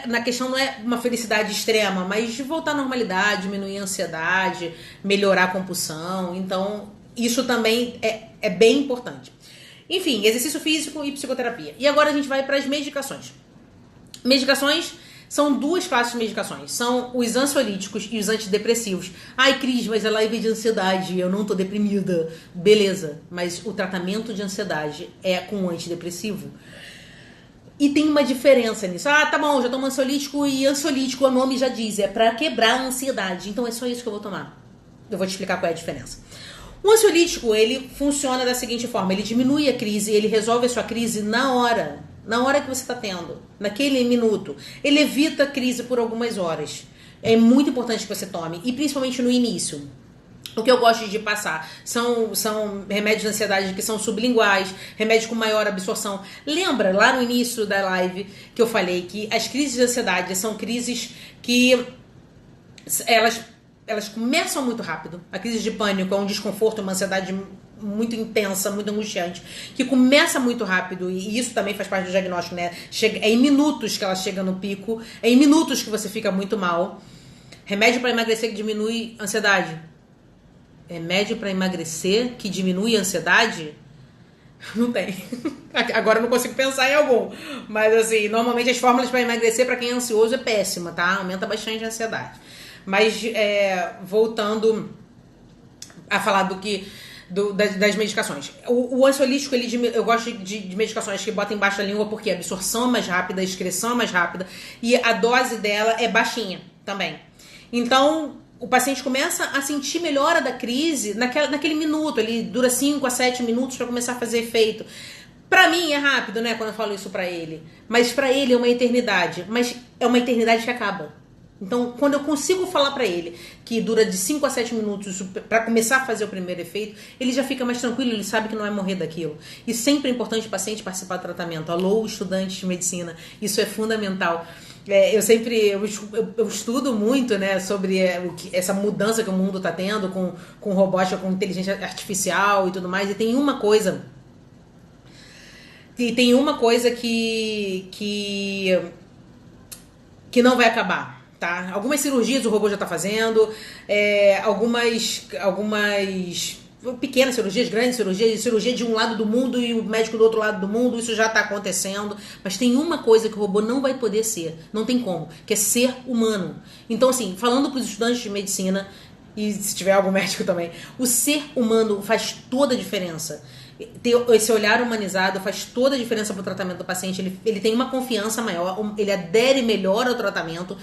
na questão não é uma felicidade extrema, mas de voltar à normalidade, diminuir a ansiedade, melhorar a compulsão. Então isso também é bem importante. Enfim, exercício físico e psicoterapia. E agora a gente vai para as medicações. Medicações são duas classes de medicações. São os ansiolíticos e os antidepressivos. Ai, Cris, mas é live de ansiedade, eu não tô deprimida. Beleza, mas o tratamento de ansiedade é com antidepressivo. E tem uma diferença nisso. Ah, tá bom, já tomo ansiolítico, e ansiolítico, o nome já diz, é pra quebrar a ansiedade. Então é só isso que eu vou tomar. Eu vou te explicar qual é a diferença. O ansiolítico, ele funciona da seguinte forma: ele diminui a crise, ele resolve a sua crise na hora que você está tendo, naquele minuto. Ele evita a crise por algumas horas. É muito importante que você tome, e principalmente no início. O que eu gosto de passar são remédios de ansiedade que são sublinguais, remédios com maior absorção. Lembra lá no início da live que eu falei que as crises de ansiedade são crises que elas começam muito rápido. A crise de pânico é um desconforto, uma ansiedade muito intensa, muito angustiante, que começa muito rápido, e isso também faz parte do diagnóstico, né? É em minutos que ela chega no pico, é em minutos que você fica muito mal. Remédio para emagrecer que diminui a ansiedade. Remédio para emagrecer que diminui a ansiedade? Não tem. Agora eu não consigo pensar em algum. Mas assim, normalmente as fórmulas para emagrecer para quem é ansioso é péssima, tá? Aumenta bastante a ansiedade. Mas voltando a falar das medicações. O ansiolítico, eu gosto de medicações que botam embaixo da língua, porque a absorção é mais rápida, a excreção é mais rápida, e a dose dela é baixinha também. Então o paciente começa a sentir melhora da crise naquele minuto. Ele dura 5 a 7 minutos para começar a fazer efeito. Pra mim é rápido, né, quando eu falo isso pra ele. Mas pra ele é uma eternidade. Mas é uma eternidade que acaba. Então, quando eu consigo falar pra ele que dura de 5 a 7 minutos pra começar a fazer o primeiro efeito, ele já fica mais tranquilo, ele sabe que não vai morrer daquilo. E sempre é importante o paciente participar do tratamento. Alô, estudantes de medicina, isso é fundamental. Eu estudo muito, né, sobre essa mudança que o mundo está tendo com robótica, com inteligência artificial e tudo mais. E tem uma coisa que não vai acabar, tá? Algumas cirurgias o robô já está fazendo, algumas pequenas cirurgias, grandes cirurgias, cirurgia de um lado do mundo e o médico do outro lado do mundo, isso já está acontecendo. Mas tem uma coisa que o robô não vai poder ser, não tem como, que é ser humano. Então, assim, falando para os estudantes de medicina, e se tiver algum médico também, o ser humano faz toda a diferença. Ter esse olhar humanizado faz toda a diferença para o tratamento do paciente. Ele tem uma confiança maior, ele adere melhor ao tratamento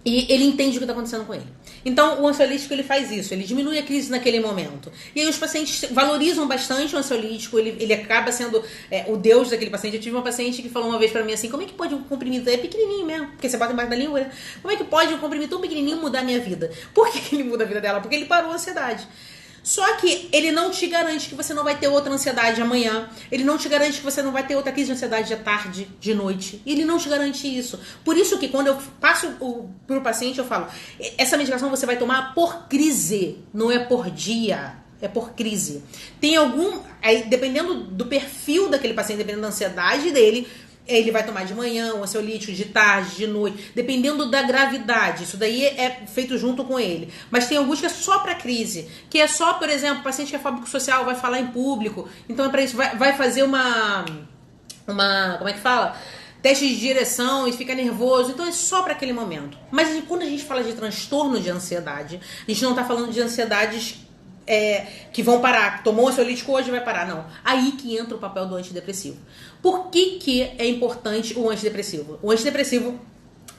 e ele entende o que está acontecendo com ele. Então, o ansiolítico ele faz isso, ele diminui a crise naquele momento. E aí os pacientes valorizam bastante o ansiolítico, ele acaba sendo o deus daquele paciente. Eu tive uma paciente que falou uma vez pra mim assim, como é que pode um comprimido, é pequenininho mesmo, porque você bota embaixo da língua, né? Como é que pode um comprimido tão pequenininho mudar a minha vida? Por que ele muda a vida dela? Porque ele parou a ansiedade. Só que ele não te garante que você não vai ter outra ansiedade amanhã. Ele não te garante que você não vai ter outra crise de ansiedade de tarde, de noite. Ele não te garante isso. Por isso que quando eu passo pro paciente, eu falo, essa medicação você vai tomar por crise, não é por dia. É por crise. Tem aí, dependendo do perfil daquele paciente, dependendo da ansiedade dele, ele vai tomar de manhã, um ansiolítico, de tarde, de noite, dependendo da gravidade. Isso daí é feito junto com ele. Mas tem alguns que é só para crise, que é só, por exemplo, paciente que é fóbico social, vai falar em público, então é para isso, vai fazer uma como é que fala? Teste de direção e fica nervoso, então é só para aquele momento. Mas quando a gente fala de transtorno de ansiedade, a gente não tá falando de ansiedades que vão parar, tomou o ansiolítico hoje vai parar, não. Aí que entra o papel do antidepressivo. Por que é importante o antidepressivo? O antidepressivo,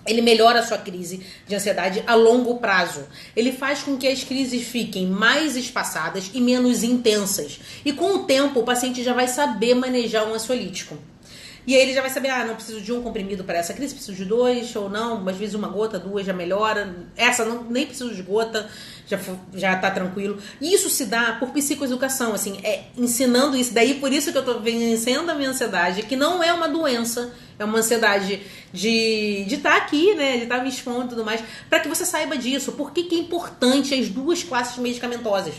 ele melhora a sua crise de ansiedade a longo prazo. Ele faz com que as crises fiquem mais espaçadas e menos intensas. E com o tempo, o paciente já vai saber manejar um ansiolítico. E aí ele já vai saber, não preciso de um comprimido para essa crise, preciso de 2 ou não, às vezes uma gota, 2 já melhora. Essa nem preciso de gota, já tá tranquilo. E isso se dá por psicoeducação, assim, ensinando isso. Daí por isso que eu tô vencendo a minha ansiedade, que não é uma doença, é uma ansiedade de estar aqui, né, de estar me expondo e tudo mais, para que você saiba disso. Por que é importante as duas classes medicamentosas?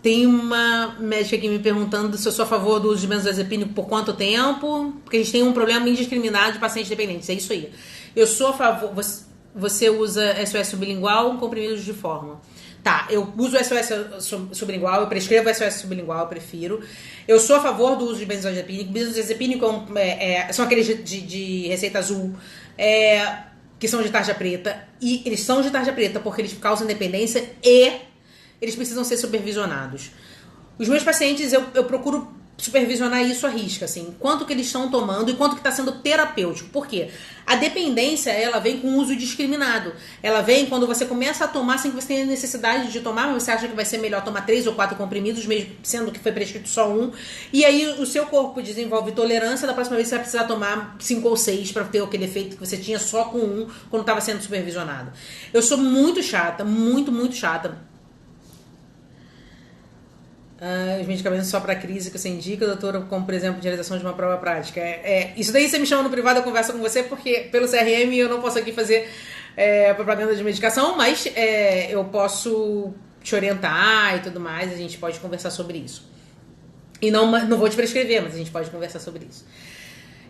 Tem uma médica aqui me perguntando se eu sou a favor do uso de benzodiazepínico por quanto tempo, porque a gente tem um problema indiscriminado de pacientes dependentes, é isso aí. Eu sou a favor, você usa SOS sublingual ou comprimidos de fórmula? Tá, eu uso SOS sublingual, eu prescrevo SOS sublingual, eu prefiro. Eu sou a favor do uso de benzodiazepínico. Benzodiazepínico são aqueles de receita azul, que são de tarja preta, e eles são de tarja preta porque eles causam dependência e eles precisam ser supervisionados. Os meus pacientes, eu procuro supervisionar isso à risca, assim, quanto que eles estão tomando e quanto que está sendo terapêutico. Por quê? A dependência, ela vem com uso discriminado. Ela vem quando você começa a tomar sem que você tenha necessidade de tomar, mas você acha que vai ser melhor tomar 3 ou 4 comprimidos, mesmo sendo que foi prescrito só um, e aí o seu corpo desenvolve tolerância, da próxima vez você vai precisar tomar 5 ou 6 para ter aquele efeito que você tinha só com um quando estava sendo supervisionado. Eu sou muito chata, muito, muito chata. Os medicamentos só para crise que você indica, doutora, como por exemplo, de realização de uma prova prática. Isso daí você me chama no privado, eu converso com você, porque pelo CRM eu não posso aqui fazer propaganda de medicação, mas eu posso te orientar e tudo mais, a gente pode conversar sobre isso. E não vou te prescrever, mas a gente pode conversar sobre isso.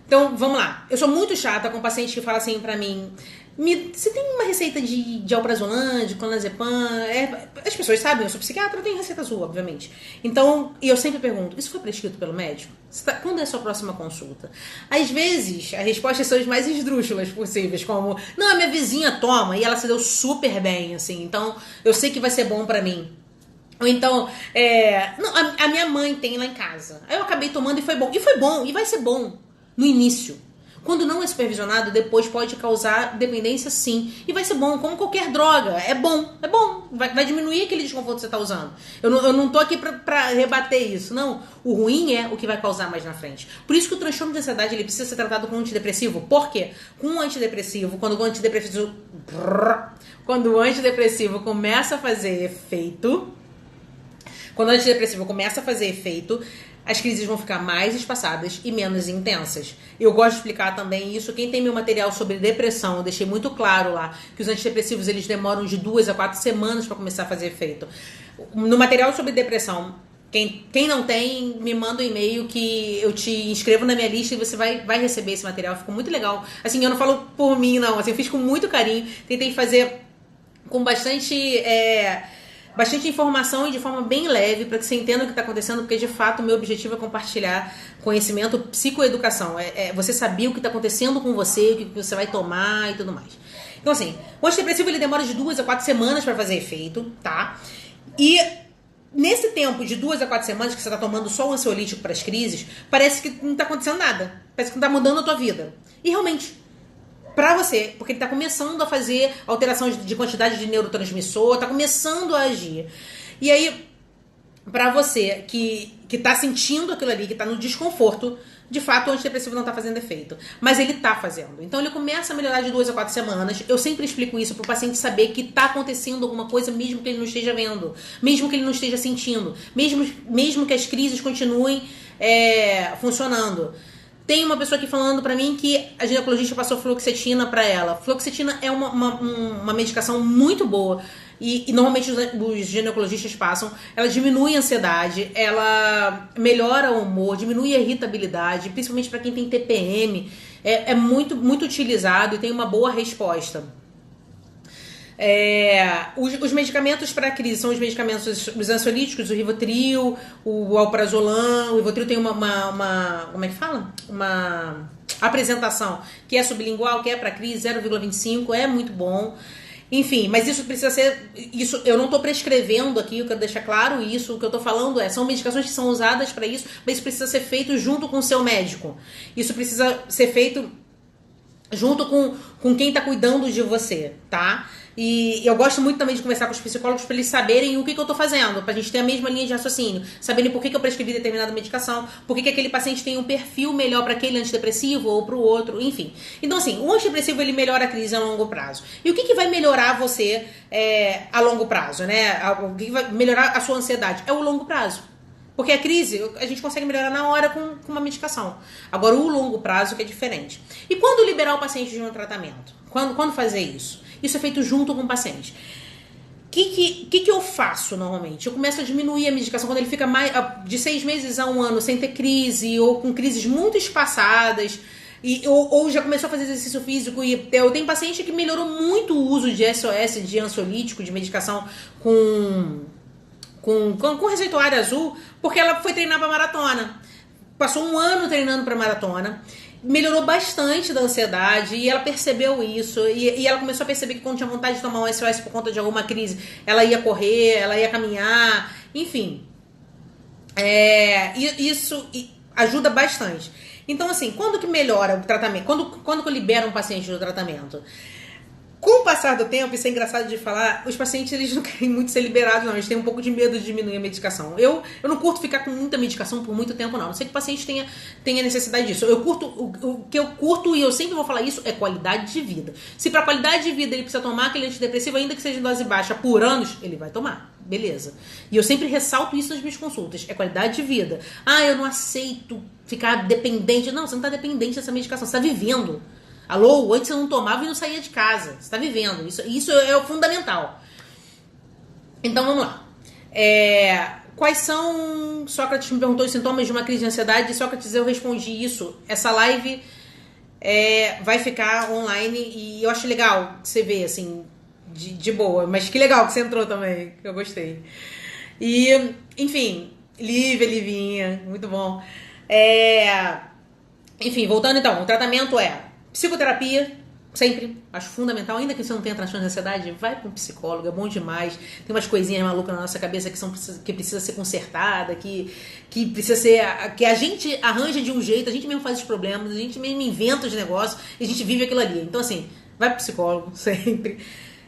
Então, vamos lá. Eu sou muito chata com paciente que fala assim pra mim, você tem uma receita de alprazolam, de clonazepam? As pessoas sabem, eu sou psiquiatra, eu tenho receita azul, obviamente. Então, eu sempre pergunto, isso foi prescrito pelo médico? Quando é a sua próxima consulta? Às vezes, as respostas são as mais esdrúxulas possíveis, como, não, a minha vizinha toma e ela se deu super bem, assim, então eu sei que vai ser bom pra mim. Ou então, não, a minha mãe tem lá em casa. Aí eu acabei tomando e foi bom. E foi bom, e vai ser bom no início. Quando não é supervisionado, depois pode causar dependência sim. E vai ser bom, como qualquer droga. É bom. Vai diminuir aquele desconforto que você está usando. Eu não tô aqui pra rebater isso, não. O ruim é o que vai causar mais na frente. Por isso que o transtorno de ansiedade ele precisa ser tratado com antidepressivo. Por quê? Com um antidepressivo, quando o antidepressivo começa a fazer efeito, as crises vão ficar mais espaçadas e menos intensas. Eu gosto de explicar também isso. Quem tem meu material sobre depressão, eu deixei muito claro lá que os antidepressivos eles demoram de 2 a 4 semanas para começar a fazer efeito. No material sobre depressão, quem não tem, me manda um e-mail que eu te inscrevo na minha lista e você vai receber esse material. Ficou muito legal. Assim, eu não falo por mim, não. Assim, eu fiz com muito carinho. Tentei fazer com bastante informação e de forma bem leve para que você entenda o que está acontecendo, porque de fato o meu objetivo é compartilhar conhecimento, psicoeducação, você saber o que está acontecendo com você, o que você vai tomar e tudo mais. Então assim, o antidepressivo ele demora de 2 a 4 semanas para fazer efeito, tá? E nesse tempo de 2 a 4 semanas que você está tomando só o ansiolítico para as crises, parece que não está acontecendo nada, parece que não está mudando a tua vida. E realmente pra você, porque ele tá começando a fazer alteração de quantidade de neurotransmissor, tá começando a agir. E aí, pra você que tá sentindo aquilo ali, que tá no desconforto, de fato o antidepressivo não tá fazendo efeito. Mas ele tá fazendo. Então ele começa a melhorar de 2 a 4 semanas. Eu sempre explico isso pro paciente saber que tá acontecendo alguma coisa, mesmo que ele não esteja vendo, mesmo que ele não esteja sentindo, mesmo que as crises continuem funcionando. Tem uma pessoa aqui falando pra mim que a ginecologista passou fluoxetina pra ela. Fluoxetina é uma medicação muito boa e normalmente os ginecologistas passam. Ela diminui a ansiedade, ela melhora o humor, diminui a irritabilidade, principalmente pra quem tem TPM. É muito, muito utilizado e tem uma boa resposta. Os medicamentos para crise são os medicamentos, os ansiolíticos, o Rivotril, o Alprazolam. O Rivotril tem uma como é que fala? Uma apresentação que é sublingual, que é para crise, 0,25, é muito bom. Enfim, mas isso precisa ser... Isso eu não estou prescrevendo aqui, eu quero deixar claro isso. O que eu estou falando são medicações que são usadas para isso, mas isso precisa ser feito junto com o seu médico. Isso precisa ser feito junto com quem está cuidando de você, tá? E eu gosto muito também de conversar com os psicólogos para eles saberem o que eu tô fazendo, pra gente ter a mesma linha de raciocínio, saberem por que eu prescrevi determinada medicação, por que aquele paciente tem um perfil melhor para aquele antidepressivo ou para o outro, enfim. Então assim, o antidepressivo ele melhora a crise a longo prazo. E o que vai melhorar você a longo prazo, né? O que vai melhorar a sua ansiedade? É o longo prazo. Porque a crise, a gente consegue melhorar na hora com uma medicação. Agora, o longo prazo que é diferente. E quando liberar o paciente de um tratamento? Quando fazer isso? Isso é feito junto com o paciente. O que eu faço normalmente? Eu começo a diminuir a medicação quando ele fica mais de 6 meses a 1 ano sem ter crise, ou com crises muito espaçadas, ou já começou a fazer exercício físico. E eu tenho paciente que melhorou muito o uso de SOS, de ansiolítico, de medicação com receituário azul, porque ela foi treinar para maratona. Passou 1 ano treinando para maratona, melhorou bastante da ansiedade e ela percebeu isso. E ela começou a perceber que quando tinha vontade de tomar um SOS por conta de alguma crise, ela ia correr, ela ia caminhar, enfim. Isso ajuda bastante. Então, assim, quando que melhora o tratamento? Quando que eu libero um paciente do tratamento? Com o passar do tempo, isso é engraçado de falar, os pacientes eles não querem muito ser liberados, não. Eles têm um pouco de medo de diminuir a medicação. Eu não curto ficar com muita medicação por muito tempo, não. Não sei que o paciente tenha necessidade disso. O que eu curto, e eu sempre vou falar isso, é qualidade de vida. Se para qualidade de vida ele precisa tomar aquele antidepressivo, ainda que seja em dose baixa, por anos, ele vai tomar. Beleza. E eu sempre ressalto isso nas minhas consultas. É qualidade de vida. Eu não aceito ficar dependente. Não, você não está dependente dessa medicação. Você está vivendo. Alô? Antes você não tomava e não saía de casa. Você está vivendo. Isso é o fundamental. Então vamos lá. Quais são... Sócrates me perguntou os sintomas de uma crise de ansiedade. Sócrates, eu respondi isso. Essa live vai ficar online e eu acho legal você ver, assim, de boa. Mas que legal que você entrou também, que eu gostei. E, enfim, Livinha, muito bom. Enfim, voltando então, o tratamento é psicoterapia, Sempre, acho fundamental, ainda que você não tenha transtorno de ansiedade, vai para um psicólogo, é bom demais. Tem umas coisinhas malucas na nossa cabeça que precisa ser consertada, que precisa ser. Que a gente arranja de um jeito, a gente mesmo faz os problemas, a gente mesmo inventa os negócios e a gente vive aquilo ali. Então, assim, vai pro psicólogo, sempre.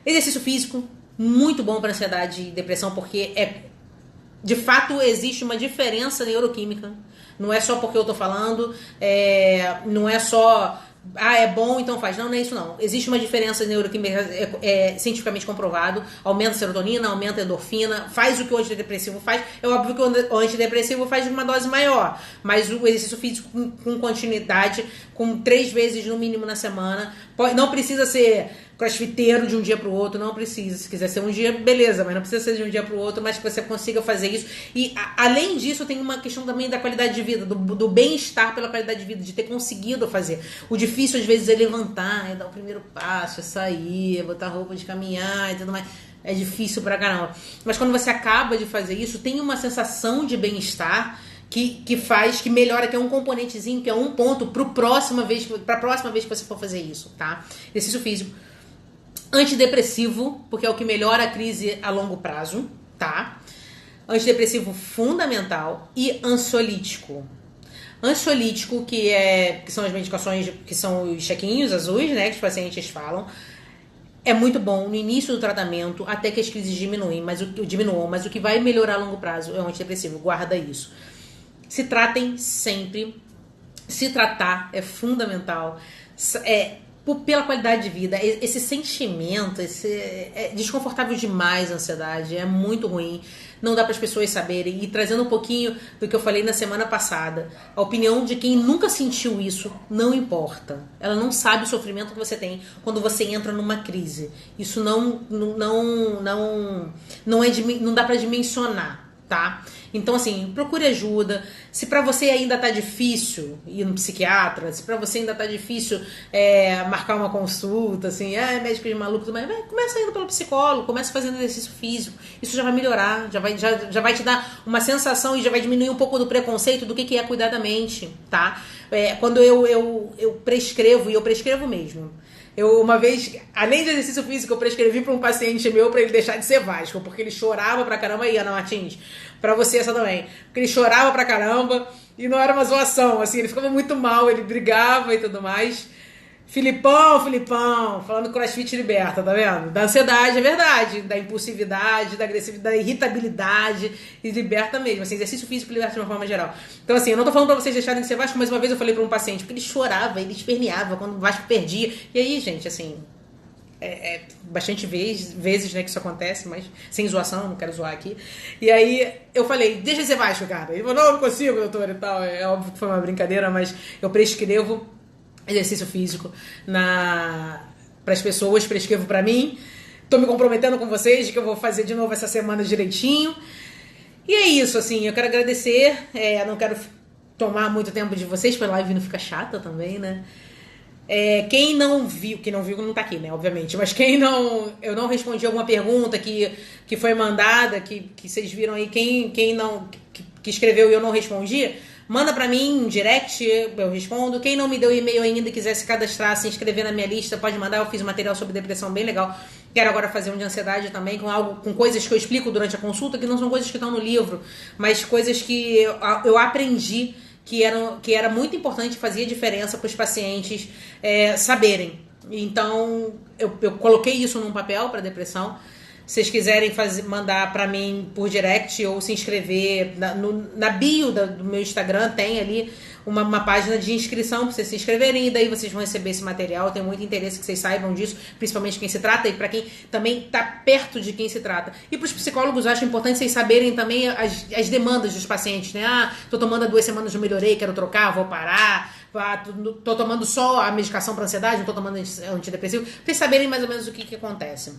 Exercício físico, muito bom para ansiedade e depressão, porque de fato existe uma diferença neuroquímica. Não é só porque eu tô falando, não é só. É bom, então faz. Não é isso não. Existe uma diferença neuroquímica cientificamente comprovado. Aumenta a serotonina, aumenta a endorfina, faz o que o antidepressivo faz. É óbvio que o antidepressivo faz uma dose maior, mas o exercício físico com continuidade, com 3 vezes no mínimo na semana, não precisa ser crossfiteiro de um dia pro outro, não precisa. Se quiser ser um dia, beleza, mas não precisa ser de um dia pro outro, mas que você consiga fazer isso. E além disso, tem uma questão também da qualidade de vida, do bem-estar pela qualidade de vida, de ter conseguido fazer. O difícil às vezes é levantar, é dar o primeiro passo, é sair, é botar roupa de caminhar e tudo mais. É difícil pra caramba. Mas quando você acaba de fazer isso, tem uma sensação de bem-estar que faz, que melhora, que é um componentezinho, que é um ponto pra próxima vez que você for fazer isso, tá? Exercício físico. Antidepressivo, porque é o que melhora a crise a longo prazo, tá? Antidepressivo fundamental e ansiolítico. Ansiolítico, que são as medicações, que são os chequinhos azuis, né, que os pacientes falam, é muito bom no início do tratamento, até que as crises diminuam, mas o que vai melhorar a longo prazo é o antidepressivo, guarda isso. Se tratem sempre, se tratar é fundamental, pela qualidade de vida, esse sentimento, é desconfortável demais a ansiedade, é muito ruim, não dá para as pessoas saberem. E trazendo um pouquinho do que eu falei na semana passada, a opinião de quem nunca sentiu isso não importa. Ela não sabe o sofrimento que você tem quando você entra numa crise. Isso não dá para dimensionar, tá? Então, assim, procure ajuda. Se pra você ainda tá difícil ir no psiquiatra, se pra você ainda tá difícil marcar uma consulta, assim, médico de maluco, mas começa indo pelo psicólogo, começa fazendo exercício físico. Isso já vai melhorar, já vai te dar uma sensação e já vai diminuir um pouco do preconceito do que é cuidar da mente, tá? Quando eu prescrevo, e eu prescrevo mesmo. Eu, uma vez, além de exercício físico, eu prescrevi para um paciente meu para ele deixar de ser Vasco, porque ele chorava pra caramba. Aí, Ana Martins, pra você essa também. Porque ele chorava pra caramba e não era uma zoação, assim, ele ficava muito mal, ele brigava e tudo mais. Filipão, falando CrossFit liberta, tá vendo? Da ansiedade, é verdade, da impulsividade, da agressividade, da irritabilidade, e liberta mesmo, assim, exercício físico liberta de uma forma geral. Então, assim, eu não tô falando pra vocês deixarem de ser Vasco, mas uma vez eu falei pra um paciente, porque ele chorava, ele esperneava quando o Vasco perdia, e aí, gente, assim, bastante vezes, né, que isso acontece, mas sem zoação, não quero zoar aqui. E aí eu falei, deixa de ser Vasco, cara. Ele falou, não consigo, doutor, e tal. É óbvio que foi uma brincadeira, mas eu prescrevo exercício físico para as pessoas, prescrevo para mim. Tô me comprometendo com vocês de que eu vou fazer de novo essa semana direitinho. E é isso, assim, eu quero agradecer. Não quero tomar muito tempo de vocês, pra live não fica chata também, né? Quem não viu não tá aqui, né, obviamente, mas eu não respondi alguma pergunta que foi mandada, que vocês viram aí, quem não, que escreveu e eu não respondi, manda pra mim um direct, eu respondo. Quem não me deu e-mail ainda e quiser se cadastrar, se inscrever na minha lista, pode mandar. Eu fiz um material sobre depressão bem legal. Quero agora fazer um de ansiedade também, com coisas que eu explico durante a consulta, que não são coisas que estão no livro, mas coisas que eu aprendi que era muito importante, fazia diferença para os pacientes saberem. Então, eu coloquei isso num papel para depressão. Se vocês quiserem mandar para mim por direct ou se inscrever, na bio do meu Instagram tem ali uma página de inscrição para vocês se inscreverem, e daí vocês vão receber esse material. Tenho muito interesse que vocês saibam disso, principalmente quem se trata e para quem também está perto de quem se trata. E para os psicólogos, eu acho importante vocês saberem também as demandas dos pacientes, né? Tô tomando há 2 semanas, não melhorei, quero trocar, vou parar. Tô tomando só a medicação para ansiedade, não tô tomando antidepressivo. Pra vocês saberem mais ou menos o que acontece.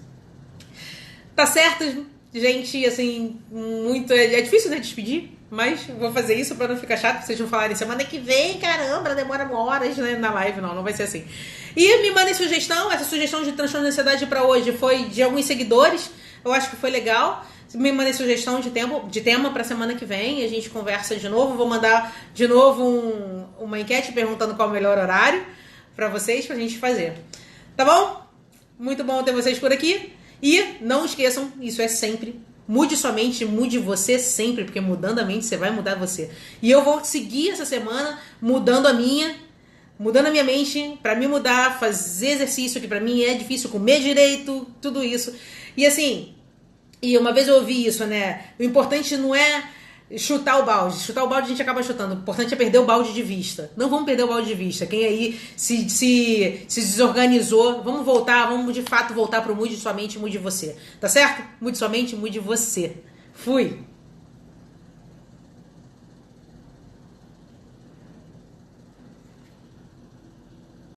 Tá certo, gente, assim, muito... É difícil, né, despedir, mas vou fazer isso pra não ficar chato, pra vocês não falarem semana que vem, caramba, demora horas, né, na live, não vai ser assim. E me mandem sugestão, essa sugestão de transtorno de ansiedade pra hoje foi de alguns seguidores, eu acho que foi legal. Me mandem sugestão de tema pra semana que vem, e a gente conversa de novo. Vou mandar de novo uma enquete perguntando qual é o melhor horário pra vocês, pra gente fazer. Tá bom? Muito bom ter vocês por aqui. E não esqueçam, isso é sempre, mude sua mente, mude você sempre, porque mudando a mente você vai mudar você. E eu vou seguir essa semana mudando a minha mente pra me mudar, fazer exercício que pra mim é difícil, comer direito, tudo isso. E assim, e uma vez eu ouvi isso, né? O importante não é chutar o balde. Chutar o balde a gente acaba chutando. O importante é perder o balde de vista. Não vamos perder o balde de vista. Quem aí se desorganizou, vamos voltar, vamos de fato voltar pro mude sua mente, mude você. Tá certo? Mude sua mente, mude você. Fui!